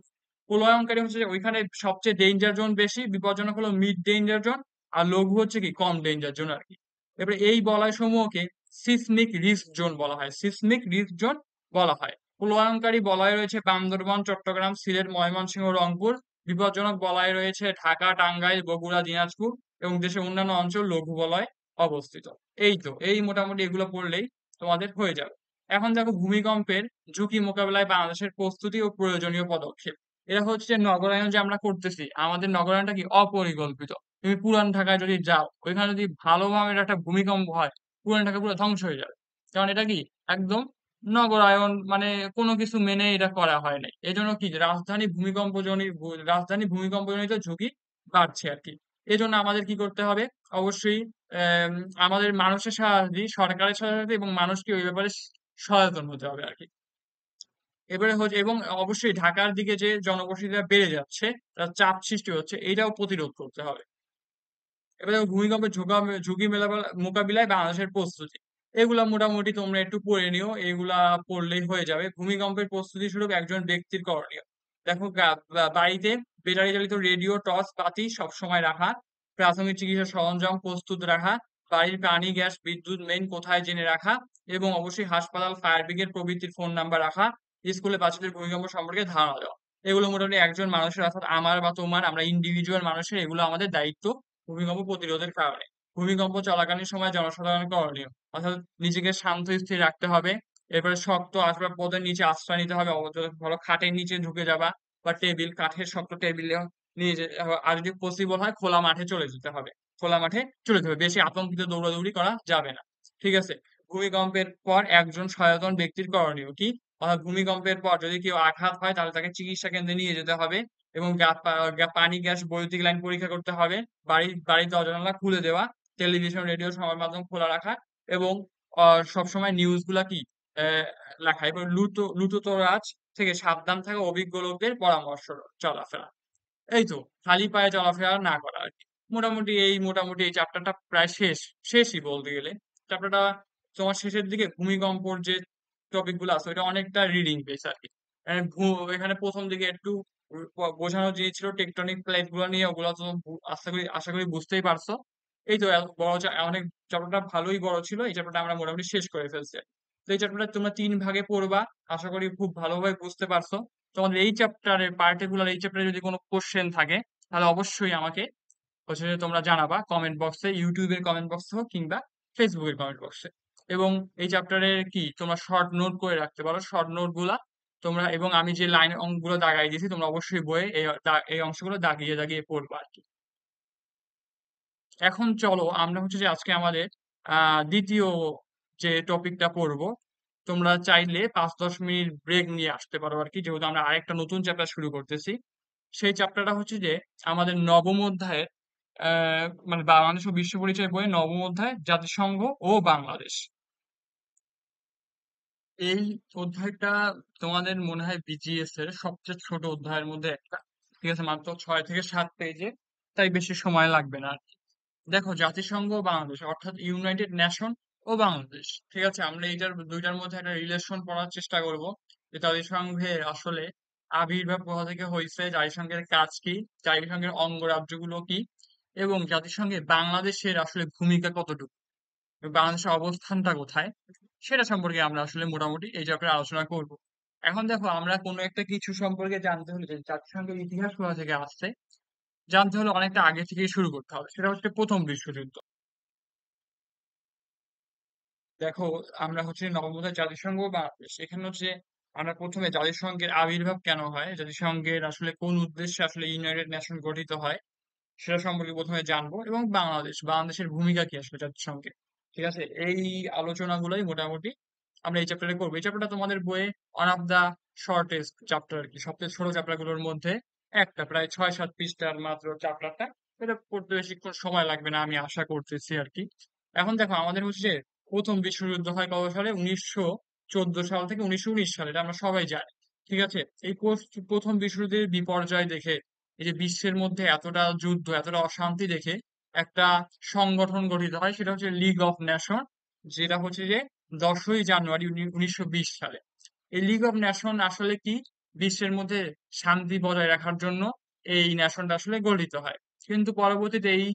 প্রলয়ঙ্করী হচ্ছে যে ওইখানে সবচেয়ে ডেঞ্জার জোন বেশি, বিপজ্জনক হলো মিড ডেঞ্জার জোন, আর লঘু হচ্ছে কি কম ডেঞ্জার জোন আর কি। এবারে এই বলয় সমূহকে সিসমিক রিস্ক জোন বলা হয়, সিসমিক রিস্ক জোন বলা হয়। প্রলয়ঙ্করী বলয়ে রয়েছে বান্দরবান, চট্টগ্রাম, সিলেট, ময়মনসিংহ, রংপুর। বিপজ্জনক বলয়ে রয়েছে ঢাকা, টাঙ্গাইল, বগুড়া, দিনাজপুর এবং দেশের অন্যান্য অঞ্চল লঘু বলয়ে অবস্থিত। এই তো, এই মোটামুটি এগুলো পড়লেই তোমাদের হয়ে যাবে। এখন দেখো ভূমিকম্পের ঝুঁকি মোকাবেলায় বাংলাদেশের প্রস্তুতি ও প্রয়োজনীয় পদক্ষেপ। এটা হচ্ছে যে নগরায়ণ যে আমরা করতেছি, আমাদের নগরায়ণটা কি অপরিকল্পিত। তুমি পুরান ঢাকায় যদি যাও, ওইখানে যদি ভালোভাবে একটা ভূমিকম্প হয়, পুরান ঢাকা পুরো ধ্বংস হয়ে যাবে। কারণ এটা কি একদম নগরায়ন, মানে কোনো কিছু মেনে এটা করা হয় নাই। এজন্য কি যে রাজধানী ভূমিকম্পজনিত ঝুঁকি বাড়ছে আর কি। এজন্য আমাদের কি করতে হবে, অবশ্যই আম, আমাদের মানুষের সাথে, সরকারের সাথে এবং মানুষকে ওই ব্যাপারে সচেতন হতে হবে আর কি। এবারে হচ্ছে, এবং অবশ্যই ঢাকার দিকে যে জনবসতিটা বেড়ে যাচ্ছে, তার চাপ সৃষ্টি হচ্ছে, এইটাও প্রতিরোধ করতে হবে। এবারে ভূমিকম্পের ঝুঁকি মোকাবিলায় বাংলাদেশের প্রস্তুতি, এগুলা মোটামুটি তোমরা একটু পড়ে নিও, এগুলা পড়লেই হয়ে যাবে। ভূমিকম্পের প্রস্তুতি স্বরূপ একজন ব্যক্তির করণীয়, দেখো বাড়িতে ব্যাটারি চালিত রেডিও, টর্চ, বাতি সবসময় রাখা, প্রাথমিক চিকিৎসা সরঞ্জাম প্রস্তুত রাখা, বাড়ির পানি, গ্যাস, বিদ্যুৎ মেইন কোথায় জেনে রাখা, এবং অবশ্যই হাসপাতাল, ফায়ার ব্রিগেড প্রভৃতির ফোন নাম্বার রাখা, স্কুলে বাচ্চাদের ভূমিকম্প সম্পর্কে ধারণা দেওয়া। এগুলো মোটামুটি একজন মানুষের, অর্থাৎ আমার বা তোমার, আমরা ইন্ডিভিজুয়াল মানুষের, এগুলো আমাদের দায়িত্ব ভূমিকম্প প্রতিরোধের কারণে। ভূমিকম্প চলাকালীন সময় জনসাধারণের করণীয়, অর্থাৎ নিজেকে শান্ত স্থির রাখতে হবে। এরপরে শক্ত আসবাবপত্রের নিচে আশ্রয় নিতে হবে, ধরো খাটের নিচে ঢুকে যাবা, বা টেবিল, কাঠের শক্ত টেবিলে নিয়ে যেতে হবে। আর যদি পসিবল হয় খোলা মাঠে চলে যেতে হবে, খোলা মাঠে চলে যেতে হবে, বেশি আতঙ্কিত দৌড়াদৌড়ি করা যাবে না। ঠিক আছে। ভূমিকম্পের পর একজন সচেতন ব্যক্তির করণীয় কি, অর্থাৎ ভূমিকম্পের পর যদি কেউ আঘাত হয় তাহলে তাকে চিকিৎসা কেন্দ্রে নিয়ে যেতে হবে, এবং পানি, গ্যাস, বৈদ্যুতিক লাইন পরীক্ষা করতে হবে। বাড়ির দরজা জানালা খুলে দেওয়া, টেলিভিশন, রেডিও সংবাদ মাধ্যম খোলা রাখা, এবং সবসময় নিউজ গুলা কি আহ, লেখা। এবার লুটোতরাজ থেকে সাবধান থাকা, অভিজ্ঞ লোকদের পরামর্শ চলাফেরা। এই তো, খালি পায়ে চলাফেরা না করা আর কি। মোটামুটি এই চ্যাপ্টারটা প্রায় শেষই বলতে গেলে। চ্যাপ্টারটা তোমার শেষের দিকে ভূমিকম্পর যে টপিক গুলো আছে, ওইটা অনেকটা রিডিং বেস আর কি। এখানে প্রথম দিকে একটু বোঝানো জিনিস টেকটনিক প্লেট গুলো নিয়ে, ওগুলো তো আশা করি বুঝতেই পারছো। এই তো, অনেক চ্যাপ্টারটা ভালোই বড় ছিল, এই চ্যাপ্টারটা আমরা মোটামুটি শেষ করে ফেলছি। তো এই চ্যাপ্টারটা তোমরা 3 ভাগে পড়বা, আশা করি খুব ভালোভাবে বুঝতে পারছো। তোমাদের এই চ্যাপ্টারের পার্টিকুলার এই চ্যাপ্টারে যদি কোনো কোশ্চেন থাকে, তাহলে অবশ্যই আমাকে হচ্ছে যে তোমরা জানাবা কমেন্ট বক্সে, ইউটিউবের কমেন্ট বক্সে হোক কিংবা ফেসবুকের কমেন্ট বক্সে। এবং এই চ্যাপ্টারের কি তোমরা শর্ট নোট করে রাখতে পারো, শর্ট নোট গুলা তোমরা, এবং আমি যে লাইন অঙ্কগুলো দাগাই দিয়েছি তোমরা অবশ্যই বইয়ে এই অংশগুলো দাগিয়ে দাগিয়ে পড়বা আর কি। এখন চলো আমরা হচ্ছে যে আজকে আমাদের দ্বিতীয় যে টপিকটা পড়বো। তোমরা চাইলে 5-10 মিনিট ব্রেক নিয়ে আসতে পারো আর কি, যেহেতু আমরা আরেকটা নতুন চ্যাপ্টার শুরু করতেছি। সেই চ্যাপ্টারটা হচ্ছে যে আমাদের নবম অধ্যায়ের মানে বাংলাদেশ ও বিশ্ব পরিচয় বইয়ের নবম অধ্যায়, জাতিসংঘ ও বাংলাদেশ। এই অধ্যায়টা তোমাদের মনে হয় বিজিএস এর সবচেয়ে ছোট অধ্যায়ের মধ্যে একটা। ঠিক আছে, মাত্র 6 থেকে 7 পেজে তাই বেশি সময় লাগবে না। দেখো, জাতিসংঘ ও বাংলাদেশ অর্থাৎ ইউনাইটেড নেশন ও বাংলাদেশ, ঠিক আছে, আমরা এইটার দুইটার মধ্যে একটা রিলেশন পড়ার চেষ্টা করব যে জাতিসংঘের আসলে আবির্ভাব কোথা থেকে হয়েছে, জাতিসংঘের কাজ কি, জাতিসংঘের অঙ্গরাজ্যগুলো কি, এবং জাতিসংঘে বাংলাদেশের আসলে ভূমিকা কতটুকু, বাংলাদেশের অবস্থানটা কোথায়, সেটা সম্পর্কে আমরা আসলে মোটামুটি এই চ্যাপ্টারে আলোচনা করব। এখন দেখো, আমরা কোনো একটা কিছু সম্পর্কে জানতে হলে যে জাতিসংঘের ইতিহাস কোথা থেকে আসছে জানতে হলে অনেকটা আগে থেকেই শুরু করতে হবে, সেটা হচ্ছে প্রথম বিশ্বযুদ্ধ। দেখো, আমরা হচ্ছে নবম জাতিসংঘ বাংলাদেশ, এখানে হচ্ছে আমরা প্রথমে জাতিসংঘের আবির্ভাব কেন হয়, জাতিসংঘের আসলে কোন উদ্দেশ্যে আসলে ইউনাইটেড নেশন গঠিত হয় সেটা সম্পর্কে প্রথমে জানবো, এবং বাংলাদেশের ভূমিকা কি আসলে জাতিসংঘে। ঠিক আছে, এই আলোচনাগুলোই মোটামুটি আমরা এই চ্যাপ্টারে করবো। এই চ্যাপ্টারটা তোমাদের বইয়ে one of the shortest chapter আর কি, সবচেয়ে ছোট চ্যাপ্টার গুলোর মধ্যে একটা, প্রায় 6-7 পৃষ্ঠার মাত্র চ্যাপ্টারটা। এটা পড়তে বেশিক্ষণ সময় লাগবে না আমি আশা করতেছি আর কি। এখন দেখো, আমাদের হচ্ছে প্রথম বিশ্বযুদ্ধ হয় কত সালে, 1914 সাল থেকে 1919 সালে, এটা আমরা সবাই জানি। ঠিক আছে, এই প্রথম বিশ্বযুদ্ধের বিপর্যয় দেখে, এই যে বিশ্বের মধ্যে এতটা যুদ্ধ, এতটা অশান্তি দেখে একটা সংগঠন গঠিত হয়, সেটা হচ্ছে লিগ অফ নেশন, যেটা হচ্ছে যে 10ই জানুয়ারি 1920 সালে। এই লিগ অফ নেশন আসলে কি, বিশ্বের মধ্যে শান্তি বজায় রাখার জন্য এই নেশনটা আসলে গঠিত হয়। কিন্তু পরবর্তীতে এই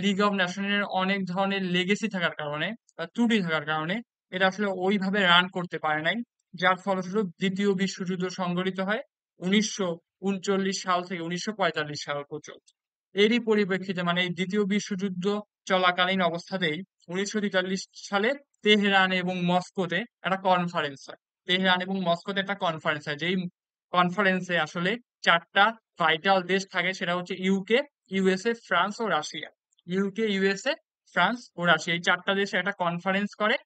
লিগ অফ নেশনের অনেক ধরনের লেগেসি থাকার কারণে বা ত্রুটি থাকার কারণে এটা আসলে ওইভাবে রান করতে পারে নাই, যার ফলস্বরূপ দ্বিতীয় বিশ্বযুদ্ধ সংঘটিত হয় 1939 সাল থেকে 1945 সাল পর্যন্ত। এরই পরিপ্রেক্ষিতে, মানে এই দ্বিতীয় বিশ্বযুদ্ধ চলাকালীন অবস্থাতেই 1943 সালে তেহরান এবং মস্কোতে একটা কনফারেন্স হয়। তেহরান এবং মস্কোতে একটা কনফারেন্স হয়, যেই কনফারেন্সে আসলে চারটা ভাইটাল দেশ থাকে, সেটা হচ্ছে ইউকে, ইউএসএ, ফ্রান্স ও রাশিয়া। ইউকে, ইউএসএ, ফ্রান্স ও রাশিয়া, এই চারটা দেশে একটা কনফারেন্স করে।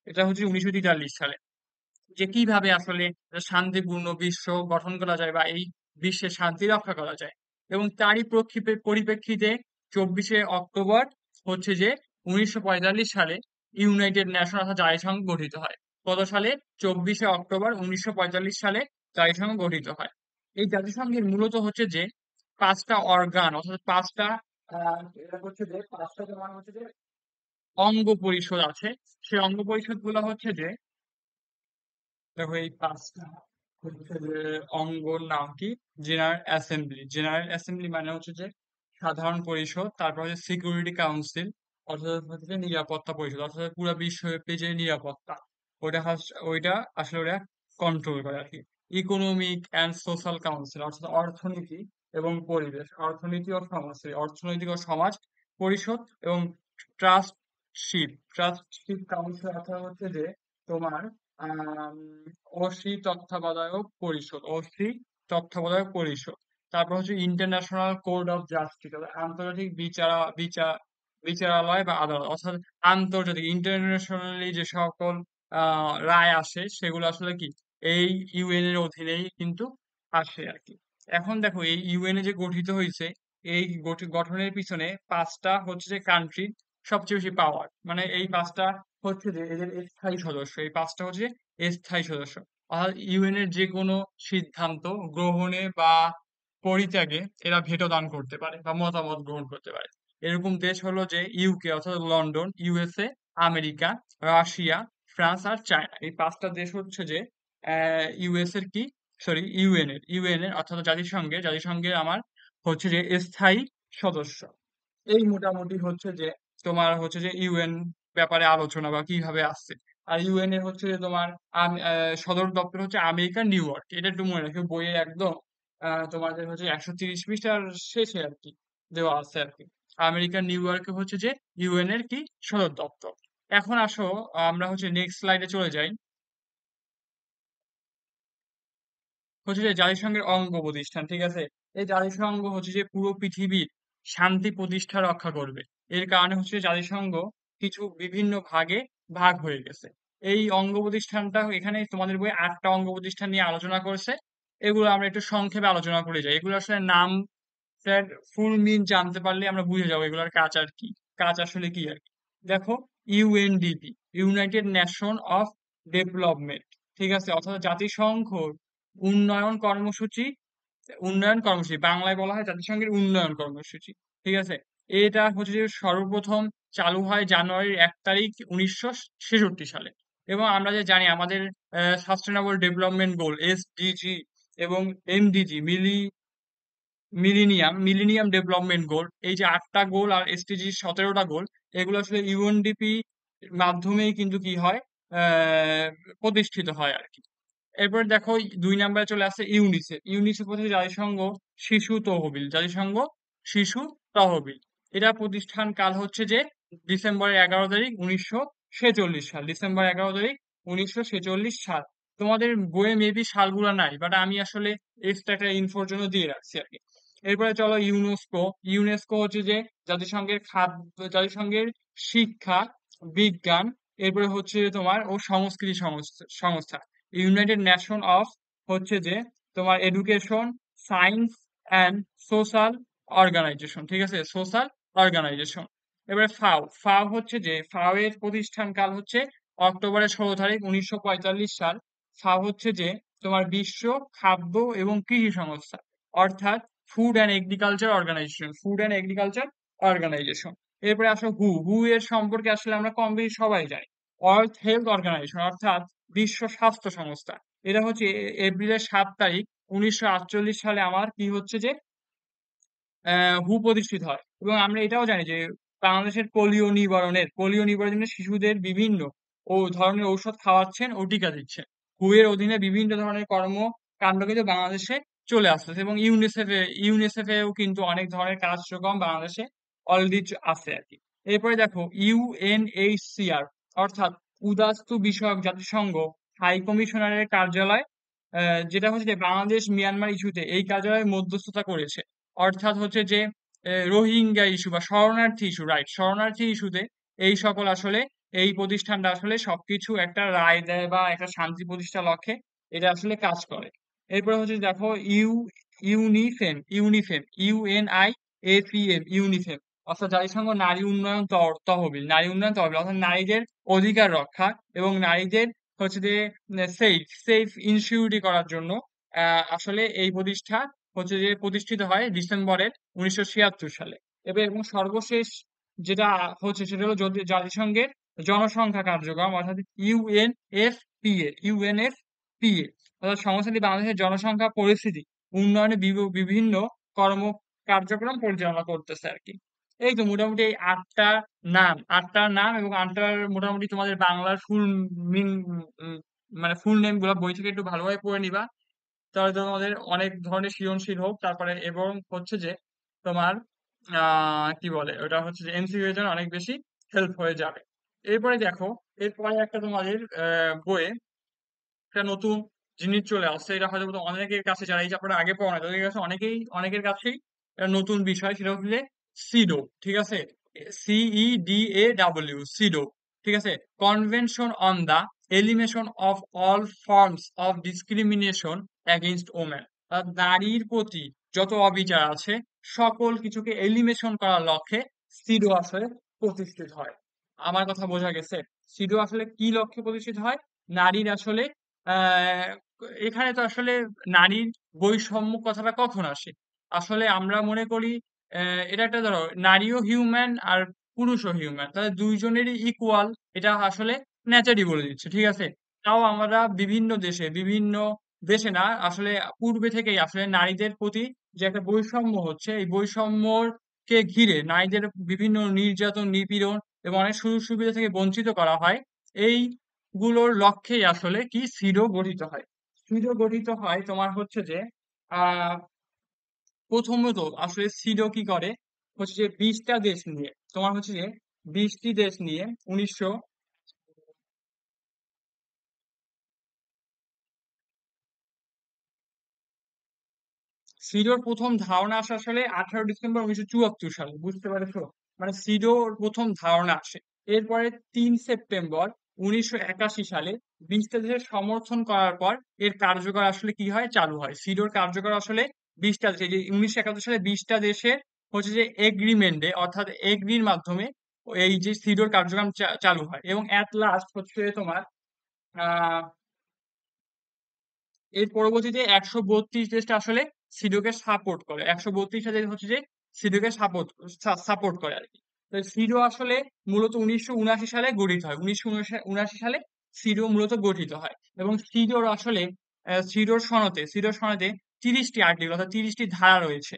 এটা হচ্ছে 1943 সালে, যে কিভাবে আসলে একটা শান্তিপূর্ণ বিশ্ব গঠন করা যায় বা এই বিশ্বে শান্তি রক্ষা করা যায়। এবং তারই পরিপ্রেক্ষিতে 24শে অক্টোবর হচ্ছে যে 1945 সালে ইউনাইটেড নেশন অর্থাৎ জাতিসংঘ গঠিত হয়। কত সালে? 24শে অক্টোবর 1945 সালে জাতিসংঘ গঠিত হয়। এই জাতিসংঘের মূলত হচ্ছে যে পাঁচটা অর্গান অর্থাৎ পাঁচটা এটা হচ্ছে যে পাঁচটা তোমার হচ্ছে যে অঙ্গ পরিষদ আছে। সেই অঙ্গ পরিষদ গুলো হচ্ছে যে, দেখো এই পাঁচটা হচ্ছে যে অঙ্গর নাম কি: জেনারেল অ্যাসেম্বলি মানে হচ্ছে যে সাধারণ পরিষদ, তারপর হচ্ছে সিকিউরিটি কাউন্সিল অর্থাৎ হচ্ছে যে নিরাপত্তা পরিষদ, অর্থাৎ পুরো বিশ্বব্যাপী যে নিরাপত্তা ওইটা আসলে ওরা কন্ট্রোল করে আর কি। ইকোনমিক অ্যান্ড সোশ্যাল কাউন্সিল অর্থাৎ অর্থনীতি এবং পরিবেশ, অর্থনৈতিক ও সমাজ পরিষদ, এবং ট্রাস্টশিপ কাউন্সিল অর্থাৎ হচ্ছে যে তোমার আম, অসি তত্ত্বাবধায়ক পরিষদ। তারপর হচ্ছে ইন্টারন্যাশনাল কোর্ট অফ জাস্টিস, আন্তর্জাতিক বিচারালয় বা আদালত, অর্থাৎ আন্তর্জাতিক ইন্টারন্যাশনালি যে সকল রায় আসে সেগুলো আসলে কি এই ইউএন এর অধীনেই কিন্তু আসে আর কি। এখন দেখো, এই ইউএনএ যে গঠিত হয়েছে, এই গঠনের পিছনে পাঁচটা হচ্ছে যে কান্ট্রি সবচেয়ে বেশি পাওয়ার, মানে এই পাঁচটা হচ্ছে যে এদের স্থায়ী সদস্য, এই পাঁচটা হচ্ছে স্থায়ী সদস্য। অর্থাৎ ইউএন এর যে কোনো সিদ্ধান্ত গ্রহণে বা পরিত্যাগে এরা ভেটো দান করতে পারে বা মতামত গ্রহণ করতে পারে। এরকম দেশ হলো যে ইউকে অর্থাৎ London, USA, America, Russia, France আর চায়না। এই পাঁচটা দেশ হচ্ছে যে ইউএস এর কি, সরি, ইউএন এর অর্থাৎ জাতিসংঘের আমার হচ্ছে যে স্থায়ী সদস্য। এই মোটামুটি হচ্ছে যে তোমার হচ্ছে যে ইউএন ব্যাপারে আলোচনা বা কিভাবে আসছে। আর ইউএন এর হচ্ছে যে তোমার সদর দপ্তর হচ্ছে আমেরিকার নিউ ইয়র্ক, এটা একটু মনে রাখবে, বইয়ে একদম তোমাদের হচ্ছে 130 পৃষ্ঠার শেষে আর কি দেওয়া আছে আর কি। আমেরিকার নিউ ইয়র্কে হচ্ছে যে ইউএন এর কি সদর দপ্তর। এখন আসো, আমরা হচ্ছে নেক্সট স্লাইডে চলে যাই। হচ্ছে যে জাতিসংঘের অঙ্গ প্রতিষ্ঠান, ঠিক আছে, এই জাতিসংঘ হচ্ছে যে পুরো পৃথিবীর শান্তি প্রতিষ্ঠা রক্ষা করবে। এর কারণে হচ্ছে জাতিসংঘ কিছু বিভিন্ন ভাগে ভাগ হয়ে গেছে। এই অঙ্গ প্রতিষ্ঠানটা এখানে তোমাদের বই 8টা অঙ্গ প্রতিষ্ঠান নিয়ে আলোচনা করেছে। এগুলো আমরা একটু সংক্ষেপে আলোচনা করে যাই, এগুলো আসলে নাম ফুল মিন জানতে পারলে আমরা বুঝে যাবো এগুলোর কাজ আর কি, কাজ আসলে কি আর কি। দেখো, UNDP, United nation of development, ঠিক আছে, অর্থাৎ জাতিসংঘ উন্নয়ন কর্মসূচি উন্নয়ন কর্মসূচি, বাংলায় বলা হয় জাতিসংঘের উন্নয়ন কর্মসূচি। ঠিক আছে, এটা হচ্ছে যে সর্বপ্রথম চালু হয় জানুয়ারির 1 তারিখ 1966 সালে। এবং আমরা যে জানি আমাদের সাস্টেনেবল ডেভেলপমেন্ট গোল এসডিজি এবং এমডিজি মিলিনিয়াম ডেভেলপমেন্ট গোল, এই যে 8টা গোল আর এসডিজি 17টা গোল, এগুলো আসলে ইউএনডিপি মাধ্যমেই কিন্তু কি হয়, আহ প্রতিষ্ঠিত হয় আর কি। এরপর দেখো 2 নম্বরে চলে আসছে ইউনিসেফ। ইউনিসেফ হচ্ছে জাতিসংঘ শিশু তহবিল। এটা প্রতিষ্ঠান কাল হচ্ছে যে ডিসেম্বর 11 তারিখ 1946 সাল। তোমাদের বইয়ে মেবি সালগুলো নাই, বাট আমি আসলে এক্সট্রা একটা ইনফোর জন্য দিয়ে রাখছি আর কি। এরপরে চলো ইউনেস্কো। ইউনেস্কো হচ্ছে যে জাতিসংঘের শিক্ষা, বিজ্ঞান, এরপরে হচ্ছে তোমার ও সংস্কৃতি সংস্থা। ইউনাইটেড নেশন অফ হচ্ছে যে তোমার education, science and social organization. ঠিক আছে, সোশ্যাল অর্গানাইজেশন। এবারে ফাও হচ্ছে যে ফাও এর প্রতিষ্ঠান কাল হচ্ছে অক্টোবরের 16 তারিখ 1945 সাল। ফাও হচ্ছে যে তোমার বিশ্ব খাদ্য এবং কৃষি সংস্থা, অর্থাৎ ফুড অ্যান্ড এগ্রিকালচার অর্গানাইজেশন। এরপরে আসো হু এর সম্পর্কে আসলে আমরা কম বেশি সবাই জানি। ওয়ার্ল্ড হেলথ অর্গানাইজেশন, অর্থাৎ বিশ্ব স্বাস্থ্য সংস্থা। এটা হচ্ছে এপ্রিলের 7 তারিখ 1948 সালে আমার কি হচ্ছে যে হু প্রতিষ্ঠিত হয়। এবং আমরা এটাও জানি যে বাংলাদেশের পোলিও নিবারণের জন্য শিশুদের বিভিন্ন ধরনের ঔষধ খাওয়াচ্ছেন ও টিকা দিচ্ছেন। হু এর অধীনে বিভিন্ন ধরনের কর্মকাণ্ড কিন্তু বাংলাদেশে চলে আসতেছে। এবং ইউনিসেফেও কিন্তু অনেক ধরনের কার্যক্রম বাংলাদেশে অলরেডি আছে আর কি। এরপরে দেখো ইউএনএইচসিআর, অর্থাৎ উদাস্তু বিষয়ক জাতিসংঘ হাই কমিশনারের কার্যালয়, যেটা হচ্ছে যে বাংলাদেশ মিয়ানমার ইস্যুতে এই কার্যালয় মধ্যস্থতা করেছে। অর্থাৎ হচ্ছে যে রোহিঙ্গা ইস্যু বা শরণার্থী ইস্যু, রাইট, শরণার্থী ইস্যুতে এই সকল আসলে এই প্রতিষ্ঠানটা আসলে সবকিছু একটা রায় দেয় বা একটা শান্তি প্রতিষ্ঠার লক্ষ্যে এটা আসলে কাজ করে। এরপরে হচ্ছে দেখো ইউনিফেম, অর্থাৎ জাতিসংঘ নারী উন্নয়ন তহবিল অর্থাৎ নারীদের অধিকার রক্ষা এবং নারীদের হচ্ছে যে সেফ ইনসিকিউরিটি করার জন্য আসলে এই প্রতিষ্ঠান হচ্ছে যে প্রতিষ্ঠিত হয় ডিসেম্বরের 1976 সালে। এবং সর্বশেষ যেটা হচ্ছে সেটা হলো জাতিসংঘের জনসংখ্যা কার্যক্রম, অর্থাৎ ইউএনএফপিএ, অর্থাৎ সংস্থাটি বাংলাদেশের জনসংখ্যা পরিস্থিতি উন্নয়নে বিভিন্ন কর্ম কার্যক্রম পরিচালনা করতেছে আর কি। এই তো মোটামুটি এই আটটার নাম এবং আটটার মোটামুটি তোমাদের বাংলার ফুল মিন মানে ফুল নেম গুলা বই থেকে একটু ভালোভাবে পড়ে নিবা, তাহলে তো তোমাদের অনেক ধরনের সৃজনশীল হোক তারপরে, এবং হচ্ছে যে তোমার কি বলে ওটা হচ্ছে যে এমসিকিউ এর জন্য অনেক বেশি হেল্প হয়ে যাবে। এরপরে দেখো, এরপরে একটা তোমাদের বইয়ে একটা নতুন জিনিস চলে আসছে। এটা হয়তো অনেকের কাছে, যারা এই চ্যাপ্টারটা আগে পড়া নাই তাদের কাছে অনেকের কাছেই একটা নতুন বিষয়, সেটা হচ্ছে সিডো। ঠিক আছে, সিইডিএডব্লিউ, ঠিক আছে, convention on the elimination of all forms of discrimination against women. নারীর প্রতি যত অবিচার আছে সকল কিছুকে এলিমিনেশন করার লক্ষ্যে সিডো আসলে প্রতিষ্ঠিত হয়। আমার কথা বোঝা গেছে? সিডো আসলে কি লক্ষ্যে প্রতিষ্ঠিত হয়? নারীর আসলে আহ এখানে তো আসলে নারীর বৈষম্য কথাটা কখন আসে? আসলে আমরা মনে করি এটা একটা, ধরো, নারীও হিউম্যান আর পুরুষও হিউম্যান, তাহলে দুইজনেরই ইকুয়াল, এটা আসলে নেচারই বলে দিচ্ছে। ঠিক আছে, তাও আমরা বিভিন্ন দেশে না আসলে পূর্বে থেকেই আসলে নারীদের প্রতি যে একটা বৈষম্য হচ্ছে, এই বৈষম্যকে ঘিরে নারীদের বিভিন্ন নির্যাতন, নিপীড়ন এবং অনেক সুযোগ সুবিধা থেকে বঞ্চিত করা হয়। এই গুলোর লক্ষ্যেই আসলে কি সিডো গঠিত হয়। সিডো গঠিত হয় তোমার হচ্ছে যে আহ প্রথমত আসলে সিডো কি করে হচ্ছে যে 20টা দেশ নিয়ে, তোমার হচ্ছে যে 20টি দেশ নিয়ে 1900 সিডোর প্রথম ধারণা আসে আসলে 18 ডিসেম্বর 1974 সালে, বুঝতে পেরেছো? মানে সিডোর প্রথম ধারণা আসে। এরপরে 3 সেপ্টেম্বর 1981 সালে 20টা দেশের সমর্থন করার পর এর কার্যকর আসলে কি হয়, চালু হয়। সিডোর কার্যকর আসলে 20টা দেশে, যে 1971 সালে 20টা দেশের হচ্ছে যে এগ্রিমেন্টে, অর্থাৎ এগ্রির মাধ্যমে এই যে সিডোর কার্যক্রম চালু হয়। এবং এট লাস্ট হচ্ছে তোমার আহ এর পরবর্তীতে 132 দেশটা আসলে সিডোকে সাপোর্ট করে। 132 সালে হচ্ছে যে সিডোকে সাপোর্ট করে আর কি। তো সিডো আসলে মূলত 1979 সালে গঠিত হয়। 1979 সালে সিডো মূলত গঠিত হয় এবং সিডোর আসলে সিডোর সনদে 30টি আর্টিকেল অর্থাৎ 30টি ধারা রয়েছে।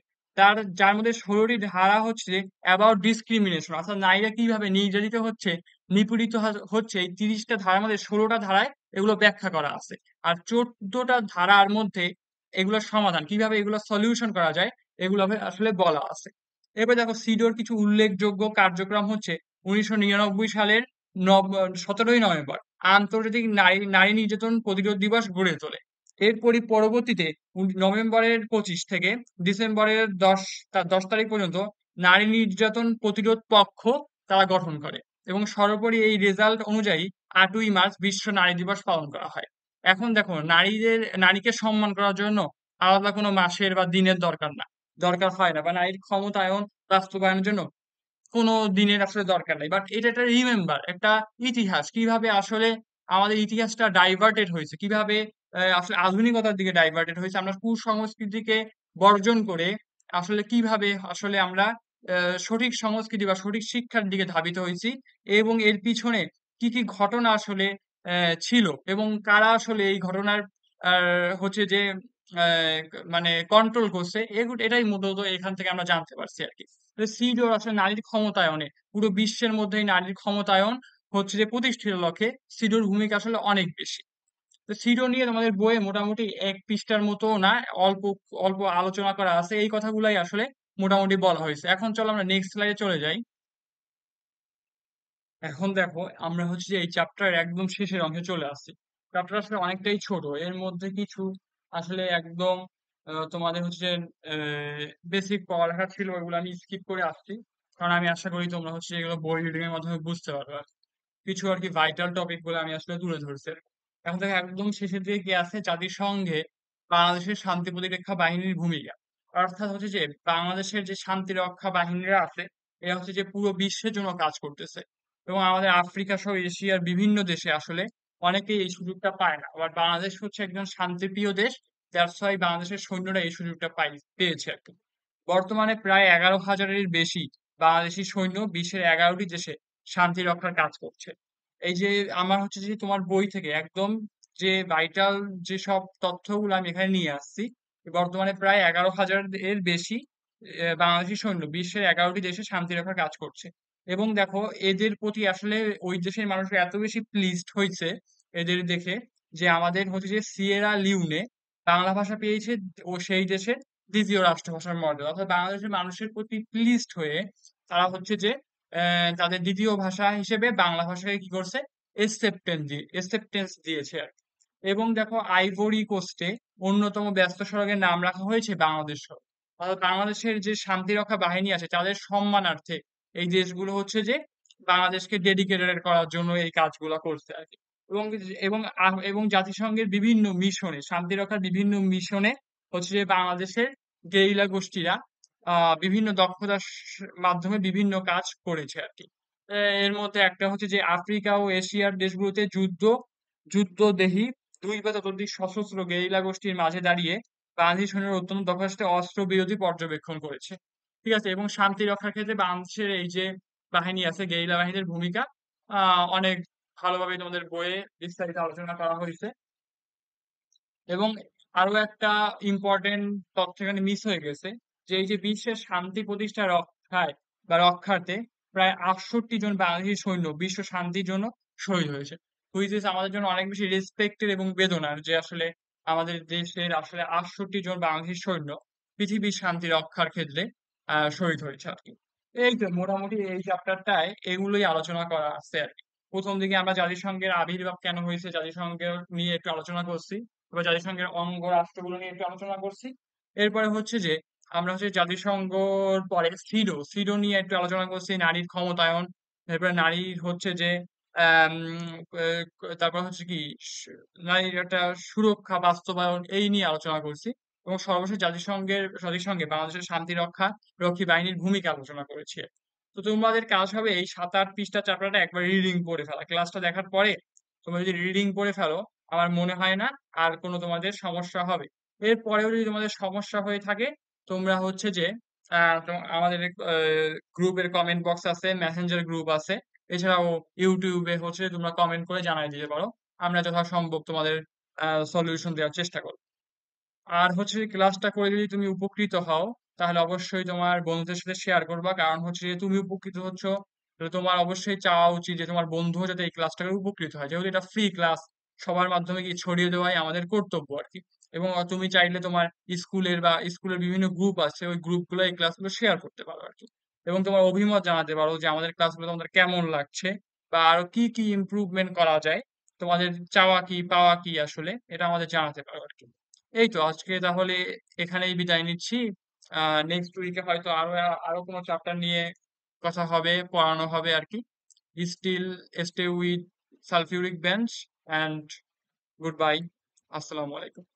যার মধ্যে 16টি ধারা হচ্ছে অ্যাবাউট ডিসক্রিমিনেশন অর্থাৎ নারীরা কিভাবে নির্যাতিত হচ্ছে, নিপীড়িত হচ্ছে, এই 30টা ধারার মধ্যে 16টা ধারায় এগুলো ব্যাখ্যা করা আছে। আর 14টা ধারার মধ্যে এগুলোর সমাধান কিভাবে এগুলো সলিউশন করা যায় এগুলো আসলে বলা আছে। এবার দেখো সিডোর কিছু উল্লেখযোগ্য কার্যক্রম হচ্ছে 1999 সালের 17ই নভেম্বর আন্তর্জাতিক নারী নারী নির্যাতন প্রতিরোধ দিবস গড়ে তোলে। এরপরই পরবর্তীতে নভেম্বরের 25 থেকে ডিসেম্বরের 10 তারিখ পর্যন্ত নারী নির্যাতন প্রতিরোধ পক্ষ তারা গঠন করে এবং সর্বোপরি এই রেজাল্ট অনুযায়ী 8ই মার্চ বিশ্ব নারী দিবস পালন করা হয়। এখন দেখো নারীকে সম্মান করার জন্য আলাদা কোনো মাসের বা দিনের দরকার হয় না বা নারীর ক্ষমতায়ন বাস্তবায়নের জন্য কোনো দিনের আসলে দরকার নাই। বাট এটা একটা রিমেম্বার, একটা ইতিহাস কিভাবে আসলে আমাদের ইতিহাসটা ডাইভার্টেড হয়েছে, কিভাবে আসলে আধুনিকতার দিকে ডাইভার্টেড হয়েছে, আমরা কুসংস্কৃতিকে বর্জন করে আসলে কিভাবে আসলে আমরা সঠিক সংস্কৃতি বা সঠিক শিক্ষার দিকে ধাবিত হয়েছি এবং এর পিছনে কি কি ঘটনা আসলে ছিল এবং কারা আসলে এই ঘটনার হচ্ছে যে মানে কন্ট্রোল করছে, এটাই মূলত এখান থেকে আমরা জানতে পারছি আর কি। সিডর আসলে নারীর ক্ষমতায়নে পুরো বিশ্বের মধ্যেই নারীর ক্ষমতায়ন হচ্ছে যে প্রতিষ্ঠিত লক্ষ্যে সিডোর ভূমিকা আসলে অনেক বেশি। তো সিডো নিয়ে তোমাদের বইয়ে মোটামুটি 1 পৃষ্ঠার মতো না, অল্প অল্প আলোচনা করা আছে, এই কথাগুলাই আসলে মোটামুটি বলা হয়েছে। এখন চলো আমরা নেক্সট স্লাইডে চলে যাই। এখন দেখো আমরা হচ্ছে যে এই চ্যাপ্টার একদম শেষের অংশে চলে আসছি। চ্যাপ্টার আসলে অনেকটাই ছোট, এর মধ্যে কিছু আসলে একদম তোমাদের হচ্ছে যে বেসিক পড়ালেখা ছিল ওইগুলো আমি স্কিপ করে আসছি, কারণ আমি আশা করি তোমরা হচ্ছে এগুলো বই রিডিং এর মাধ্যমে বুঝতে পারবে। কিছু আর কি ভাইটাল টপিক গুলো আমি আসলে তুলে ধরছি। এখন দেখো একদম শেষের দিকে কি আছে, জাতিসংঘে বাংলাদেশের শান্তি প্রতিরক্ষা বাহিনীর ভূমিকা। অর্থাৎ হচ্ছে যে বাংলাদেশের যে শান্তি রক্ষা বাহিনীরা আছে এরা হচ্ছে যে পুরো বিশ্বের জন্য কাজ করতেছে এবং আমাদের আফ্রিকা সহ এশিয়ার বিভিন্ন দেশে আসলে অনেকেই এই সুযোগটা পায় না। আবার বাংলাদেশ হচ্ছে একজন শান্তিপ্রিয় দেশ, দ্যাটস ওয়াই বাংলাদেশের সৈন্যরা এই সুযোগটা পেয়েছে আর কি। বর্তমানে প্রায় 11,000-এর বেশি বাংলাদেশি সৈন্য বিশ্বের 11টি দেশে শান্তি রক্ষার কাজ করছে। এই যে আমার হচ্ছে যে তোমার বই থেকে একদম যে ভাইটাল যে সব তথ্যগুলো আমি এখানে নিয়ে আসছি, বর্তমানে প্রায় 11,000-এর বেশি বাংলাদেশি সৈন্য বিশ্বের 11টি দেশে শান্তি রক্ষার কাজ করছে। এবং দেখো এদের প্রতি আসলে ওই দেশের মানুষরা এত বেশি প্লিজড হয়েছে এদের দেখে যে আমাদের হচ্ছে যে সিয়েরা লিওনে বাংলা ভাষা পেয়েছে ও সেই দেশের দ্বিতীয় রাষ্ট্রভাষার মর্যাদা। অর্থাৎ বাংলাদেশের মানুষের প্রতি প্লিজড হয়ে তারা হচ্ছে যে তাদের দ্বিতীয় ভাষা হিসেবে বাংলা ভাষাকে কি করছে, একসেপ্টেন্স দিয়েছে আর কি। এবং দেখো আইভরি কোস্টে অন্যতম ব্যস্ত সড়কের নাম রাখা হয়েছে বাংলাদেশ সড়ক। অর্থাৎ বাংলাদেশের যে শান্তিরক্ষা বাহিনী আছে তাদের সম্মানার্থে এই দেশগুলো হচ্ছে যে বাংলাদেশকে ডেডিকেটেড করার জন্য এই কাজগুলো করছে আর কি। এবং এবং জাতিসংঘের বিভিন্ন মিশনে শান্তি রক্ষার বিভিন্ন মিশনে হচ্ছে যে বাংলাদেশের গেরিলা গোষ্ঠীরা বিভিন্ন দক্ষতার মাধ্যমে বিভিন্ন কাজ করেছে আর কি। এর মধ্যে একটা হচ্ছে যে আফ্রিকা ও এশিয়ার দেশগুলোতে যুদ্ধদেহী 2 বা ততোধিক সশস্ত্র গেরিলা গোষ্ঠীর মাঝে দাঁড়িয়ে বাংলাদেশি সৈন্যরা অত্যন্ত দক্ষতার সাথে অস্ত্র বিরতি পর্যবেক্ষণ করেছে। ঠিক আছে, এবং শান্তি রক্ষার ক্ষেত্রে বাংলাদেশের এই যে বাহিনী আছে গেরিলা বাহিনীর ভূমিকা অনেক ভালোভাবে তোমাদের বইয়ে বিস্তারিত আলোচনা করা হয়েছে। এবং আরো একটা ইম্পর্টেন্ট তথ্য এখানে মিস হয়ে গেছে, যে এই যে বিশ্বের শান্তি প্রতিষ্ঠা রক্ষায় বা রক্ষার্থে প্রায় 68 জন বাংলাদেশি সৈন্য বিশ্ব শান্তির জন্য শহীদ হয়েছে। হুইচ ইজ আমাদের জন্য অনেক বেশি রেসপেক্টের এবং বেদনার যে আসলে আমাদের দেশের আসলে 68 জন বাংলাদেশি সৈন্য পৃথিবীর শান্তি রক্ষার ক্ষেত্রে শহীদ হয়েছে আর কি। এই তো মোটামুটি এই চ্যাপ্টারটায় এগুলোই আলোচনা করা আছে আর কি। প্রথম দিকে আমরা জাতিসংঘের আবির্ভাব কেন হয়েছে জাতিসংঘের নিয়ে একটু আলোচনা করছি, এবার জাতিসংঘের অঙ্গ রাষ্ট্রগুলো নিয়ে একটু আলোচনা করছি। এরপরে হচ্ছে যে আমরা হচ্ছে জাতিসংঘর পরে সিডো নিয়ে একটু আলোচনা করছি, নারীর ক্ষমতায়ন, এরপরে নারীর হচ্ছে যে আম, তারপর হচ্ছে কি নারীর একটা সুরক্ষা বাস্তবায়ন এই নিয়ে আলোচনা করছি। এবং সর্বশেষ জাতিসংঘে বাংলাদেশের শান্তি রক্ষী বাহিনীর ভূমিকা আলোচনা করেছি। তো তোমাদের কাজ হবে এই 7-8 পৃষ্ঠা চ্যাপ্টারটা একবার রিডিং পড়ে ফেলা। ক্লাসটা দেখার পরে তোমরা যদি রিডিং পড়ে ফেলো আমার মনে হয় না আর কোনো তোমাদের সমস্যা হবে। এরপরেও যদি তোমাদের সমস্যা হয়ে থাকে তোমরা হচ্ছে যে আমাদের গ্রুপের কমেন্ট বক্স আছে, মেসেঞ্জার গ্রুপ আছে, এছাড়াও ইউটিউবে হচ্ছে তোমরা কমেন্ট করে জানাই দিতে পারো। আমরা যথাসম্ভব তোমাদের সলিউশন দেওয়ার চেষ্টা করব। আর হচ্ছে ক্লাসটা করে যদি তুমি উপকৃত হও তাহলে অবশ্যই তোমার বন্ধুদের সাথে শেয়ার করবা, কারণ হচ্ছে যে তুমি উপকৃত হচ্ছ, তো তোমার অবশ্যই চাওয়া উচিত যে তোমার বন্ধুও যাতে এই ক্লাসটা করে উপকৃত হয়, যেহেতু এটা ফ্রি ক্লাস, সবার মাধ্যমে কি ছড়িয়ে দেওয়াই আমাদের কর্তব্য আর কি। এবং তুমি চাইলে তোমার স্কুলের বিভিন্ন গ্রুপ আছে, ওই গ্রুপগুলো এই ক্লাসগুলো শেয়ার করতে পারো আর কি। এবং তোমার অভিমত জানাতে পারো যে আমাদের ক্লাসগুলো তোমাদের কেমন লাগছে, বা আরো কি কি ইমপ্রুভমেন্ট করা যায়, তোমাদের চাওয়া কি পাওয়া কি আসলে এটা আমাদের জানাতে পারো আর কি। এই তো আজকে তাহলে এখানেই বিদায় নিচ্ছি। নেক্সট উইকে হয়তো আরো আরো কোনো চ্যাপ্টার নিয়ে কথা হবে, পড়ানো হবে আর কি। Still stay with sulphuric bench, and good bye. আসসালামু আলাইকুম।